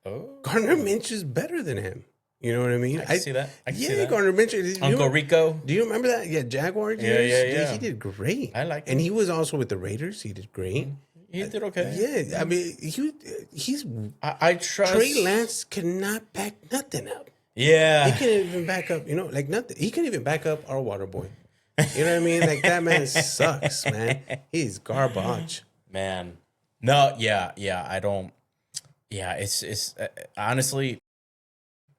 S1: Oh.
S2: Gardner Minshew is better than him. You know what I mean?
S1: I can see that.
S2: Gardner Minshew.
S1: Uncle Rico.
S2: Do you remember that? Yeah, Jaguars.
S1: Yeah.
S2: He did great.
S1: I like him.
S2: And he was also with the Raiders. He did great.
S1: He did okay.
S2: Yeah, I mean, he's.
S1: I trust
S2: Trey Lance cannot back nothing up.
S1: Yeah,
S2: he can't even back up. Like nothing. He can't even back up our water boy. You know what I mean? Like that man sucks, man. He's garbage,
S1: man. No, yeah. I don't. Yeah, it's honestly.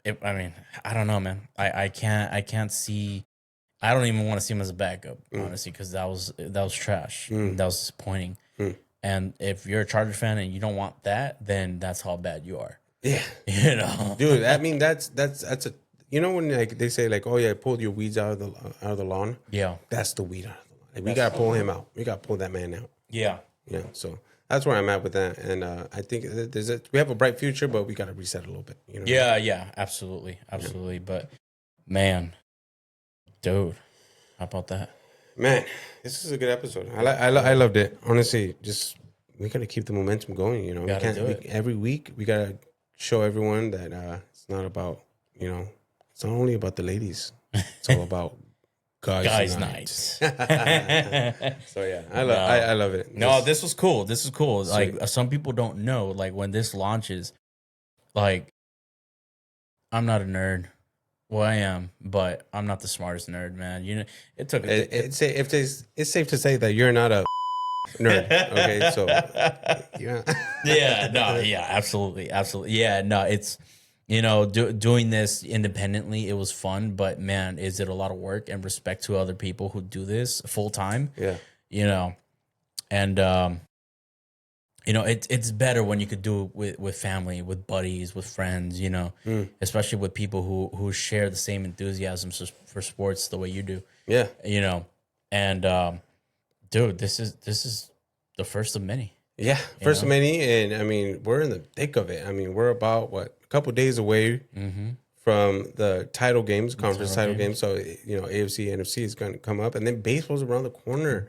S1: I mean, I don't know, man. I can't see. I don't even want to see him as a backup, honestly, because that was trash. That was disappointing. And if you're a Charger fan and you don't want that, then that's how bad you are.
S2: Yeah, dude. I mean, that's a when like they say like, oh yeah, pull your weeds out of the lawn. Yeah, that's the weed out of the lawn. Like, we gotta pull him out. We gotta pull that man out. Yeah. So that's where I'm at with that, and I think we have a bright future, but we gotta reset a little bit.
S1: Yeah, absolutely. Yeah. But man, dude, how about that?
S2: Man, this is a good episode. I loved it. Honestly, just we gotta keep the momentum going. Every week we gotta show everyone that it's not about it's not only about the ladies. It's all about guys night. So yeah, I love it.
S1: No, this was cool. This is cool. Sweet. Like some people don't know. Like when this launches, like I'm not a nerd. Well, I am, but I'm not the smartest nerd, man. It took.
S2: It's safe to say that you're not a nerd. Okay, so
S1: yeah, absolutely. Yeah, no, it's doing this independently. It was fun, but man, is it a lot of work and respect to other people who do this full time? Yeah, and it's better when you could do it with family, with buddies, with friends, especially with people who share the same enthusiasm for sports the way you do. Yeah. And dude, this is the first of many.
S2: Yeah, first of many, and I mean, we're in the thick of it. I mean, we're about a couple days away from the title games, conference title games. So, AFC, NFC is going to come up, and then baseball's around the corner.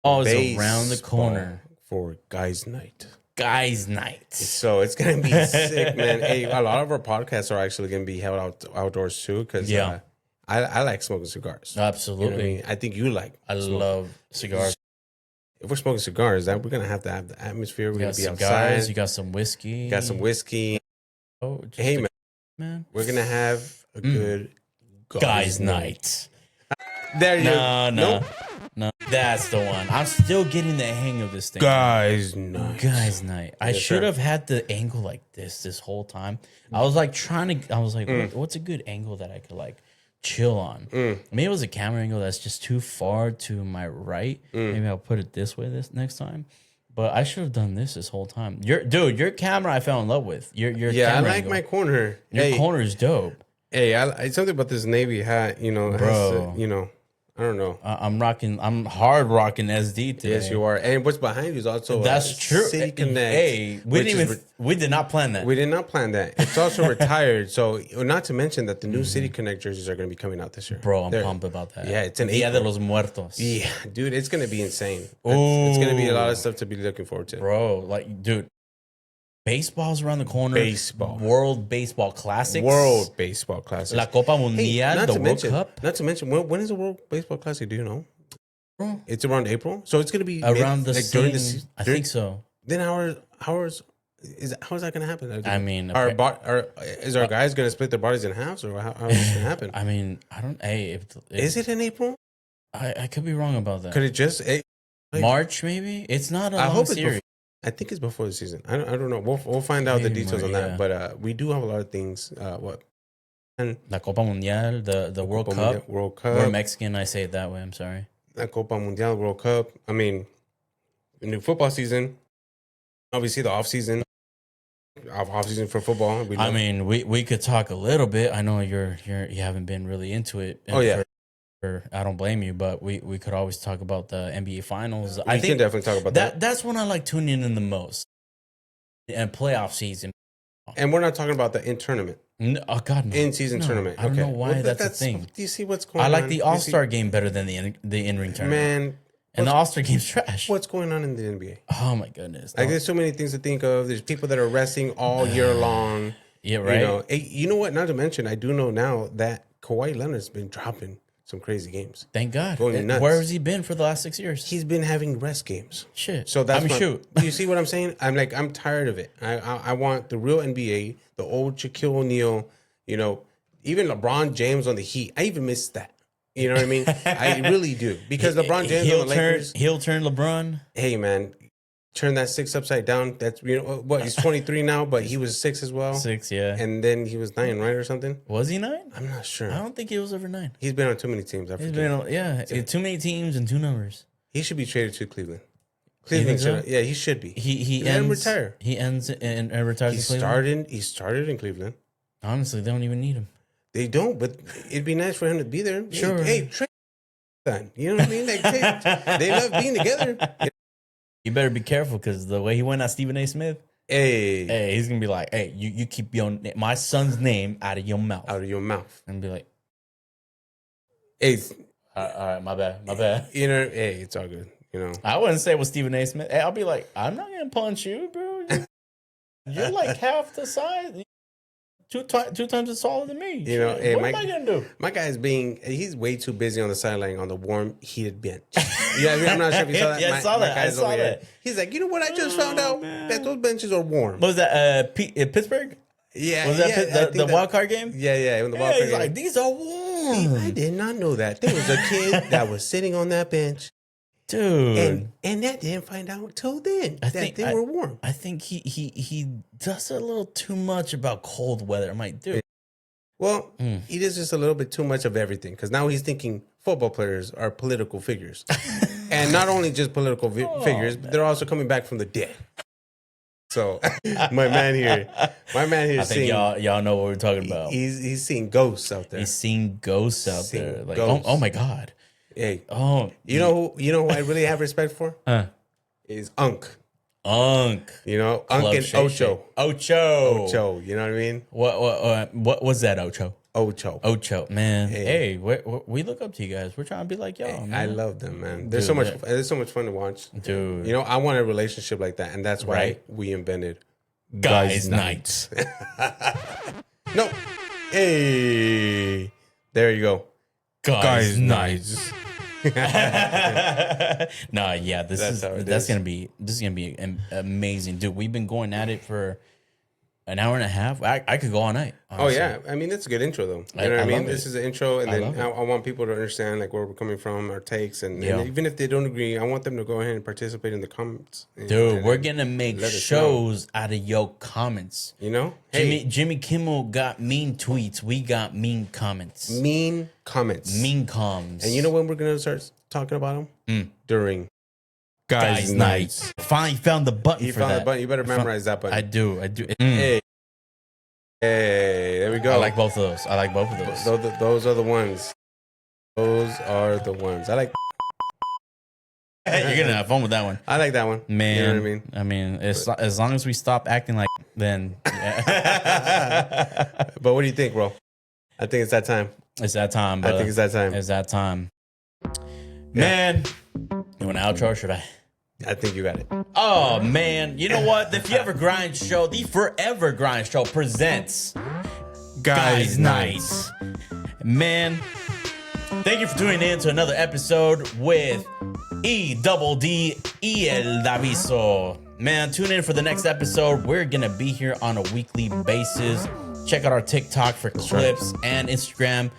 S1: Oh, it's around the corner.
S2: For Guys Night.
S1: Guys Night.
S2: So it's going to be sick, man. Hey, a lot of our podcasts are actually going to be held outdoors too, because I like smoking cigars.
S1: Absolutely.
S2: You know what I mean? I think you like.
S1: I love cigars.
S2: If we're smoking cigars, we're going to have the atmosphere. We're going to be
S1: cigars,
S2: outside.
S1: You got some whiskey.
S2: You got some whiskey.
S1: Oh,
S2: hey, man. We're going to have a good
S1: Guys Night.
S2: There you
S1: go. No, that's the one. I'm still getting the hang of this thing.
S2: Guys Night.
S1: I should have had the angle like this whole time. I was like what's a good angle that I could like chill on? Maybe it was a camera angle that's just too far to my right. Maybe I'll put it this way this next time. But I should have done this whole time. Your camera I fell in love with. Your
S2: I like angle. My corner.
S1: Your corner is dope.
S2: Hey, it's something about this navy hat,
S1: bro.
S2: I don't know.
S1: I'm hard rocking SD today.
S2: Yes, you are. And what's behind you is also
S1: that's true.
S2: City Connect.
S1: Hey, we did not plan that.
S2: We did not plan that. It's also retired. So not to mention that the new City Connect jerseys are going to be coming out this year.
S1: Bro, I'm pumped about that.
S2: Yeah, it's an
S1: Dia de los Muertos.
S2: Yeah, dude, it's going to be insane. It's going to be a lot of stuff to be looking forward to.
S1: Bro, like, dude, baseball's around the corner.
S2: Baseball.
S1: World Baseball Classics.
S2: World Baseball Classics.
S1: La Copa Mundial, the World Cup.
S2: Not to mention, when is the World Baseball Classic? Do you know? Bro. It's around April. So it's going to be
S1: around the same, I think so.
S2: Then how is that going to happen?
S1: I mean,
S2: is our guys going to split their bodies in halves, or how is this going to happen?
S1: I mean, I don't. Hey,
S2: is it in April?
S1: I could be wrong about that.
S2: Could it just
S1: March? Maybe it's not a long series.
S2: I think it's before the season. I don't know. We'll find out the details on that. But we do have a lot of things. And
S1: La Copa Mundial, the World Cup.
S2: World Cup.
S1: We're Mexican. I say it that way. I'm sorry.
S2: La Copa Mundial, World Cup. I mean, the new football season. Obviously, the off season for football.
S1: I mean, we could talk a little bit. I know you haven't been really into it. I don't blame you, but we could always talk about the NBA Finals.
S2: I think definitely talk about that.
S1: That's when I like tuning in the most. And playoff season.
S2: And we're not talking about the in tournament.
S1: No, oh God, no.
S2: In season tournament.
S1: I don't know why that's a thing.
S2: Do you see what's going on?
S1: I like the All-Star game better than the in-ring tournament.
S2: Man.
S1: And the All-Star game's trash.
S2: What's going on in the NBA?
S1: Oh my goodness.
S2: Like there's so many things to think of. There's people that are resting all year long.
S1: Yeah, right.
S2: You know what? Not to mention, I do know now that Kawhi Leonard's been dropping some crazy games.
S1: Thank God.
S2: Going nuts.
S1: Where has he been for the last 6 years?
S2: He's been having rest games.
S1: Shit.
S2: So that's
S1: shoot.
S2: You see what I'm saying? I'm tired of it. I want the real NBA, the old Shaquille O'Neal, even LeBron James on the Heat. I even miss that. You know what I mean? I really do. Because LeBron James on the Lakers.
S1: He'll turn LeBron.
S2: Hey, man. Turn that 6 upside down. That's, he's 23 now, but he was 6 as well.
S1: 6, yeah.
S2: And then he was 9, right, or something?
S1: Was he 9?
S2: I'm not sure.
S1: I don't think he was over 9.
S2: He's been on too many teams.
S1: He's been on, too many teams and 2 numbers.
S2: He should be traded to Cleveland. Cleveland should. Yeah, he should be.
S1: He
S2: ends, retire.
S1: He ends and retires in Cleveland.
S2: He started in Cleveland.
S1: Honestly, they don't even need him.
S2: They don't, but it'd be nice for him to be there.
S1: Sure.
S2: Hey, trade. You know what I mean? Like, they love being together.
S1: You better be careful because the way he went at Stephen A. Smith, hey, he's gonna be like, hey, you keep my son's name out of your mouth, and be like, hey, all right, my bad.
S2: Hey, it's all good.
S1: I wouldn't say it was Stephen A. Smith. Hey, I'll be like, I'm not gonna punch you, bro. You're like half the size. Two times as taller than me.
S2: Hey,
S1: what am I gonna do?
S2: My guy's he's way too busy on the sideline on the warm, heated bench. I'm not sure if you saw that.
S1: Yeah, I saw that.
S2: He's like, you know what? I just found out that those benches are warm.
S1: What was that? Pittsburgh?
S2: Yeah.
S1: Was that the wild card game?
S2: Yeah. The wild card
S1: game. Like, these are warm.
S2: I did not know that. There was a kid that was sitting on that bench.
S1: Dude,
S2: and that didn't find out till then that they were warm.
S1: I think he does a little too much about cold weather. I'm like, dude.
S2: Well, he does just a little bit too much of everything because now he's thinking football players are political figures, and not only just political figures, but they're also coming back from the dead. So my man here, I think
S1: y'all know what we're talking about.
S2: He's seeing ghosts out there.
S1: He's seeing ghosts out there. Like, oh my God.
S2: Hey, you know who I really have respect for? Is Unk.
S1: Unk.
S2: Unk and Ocho.
S1: Ocho.
S2: You know what I mean?
S1: What was that, Ocho?
S2: Ocho.
S1: Man. Hey, we look up to you guys. We're trying to be like y'all, man.
S2: I love them, man. There's so much fun to watch.
S1: Dude.
S2: I want a relationship like that, and that's why we invented
S1: Guys Nights.
S2: No. Hey. There you go.
S1: Guys Nights. Nah, yeah, this is gonna be amazing, dude. We've been going at it for an hour and a half. I could go all night. Honestly.
S2: Oh yeah, I mean it's a good intro though. You know what I mean? This is an intro, and then I want people to understand like where we're coming from, our takes, and even if they don't agree, I want them to go ahead and participate in the comments.
S1: Dude, we're gonna make shows out of your comments. Jimmy Kimmel got mean tweets. We got mean comments.
S2: Mean comments.
S1: Mean comms.
S2: And you know when we're gonna start talking about them? During
S1: Guys Nights. Finally found the button
S2: you
S1: for
S2: found
S1: that.
S2: The button. You better memorize that button.
S1: I do.
S2: Hey, there we go.
S1: I like both of those.
S2: Those are the ones. Those are the ones I like.
S1: You're gonna have fun with that one.
S2: I like that one,
S1: man.
S2: You know what
S1: I mean, as long as we stop acting like, then. Yeah.
S2: But what do you think, bro? I think it's that time.
S1: It's that time, brother.
S2: I think it's that time.
S1: It's that time. Man, you want an outro or should I?
S2: I think you got it.
S1: Oh, man. You know what? The Forever Grind Show, the Forever Grind Show presents Guys Night. Man, thank you for tuning in to another episode with E-double-D, El Daviso. Man, tune in for the next episode. We're going to be here on a weekly basis. Check out our TikTok for clips and Instagram.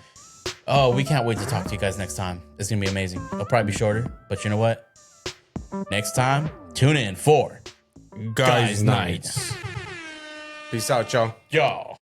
S1: Oh, we can't wait to talk to you guys next time. It's going to be amazing. It'll probably be shorter, but you know what? Next time, tune in for
S2: Guys Night. Peace out, y'all.
S1: Y'all.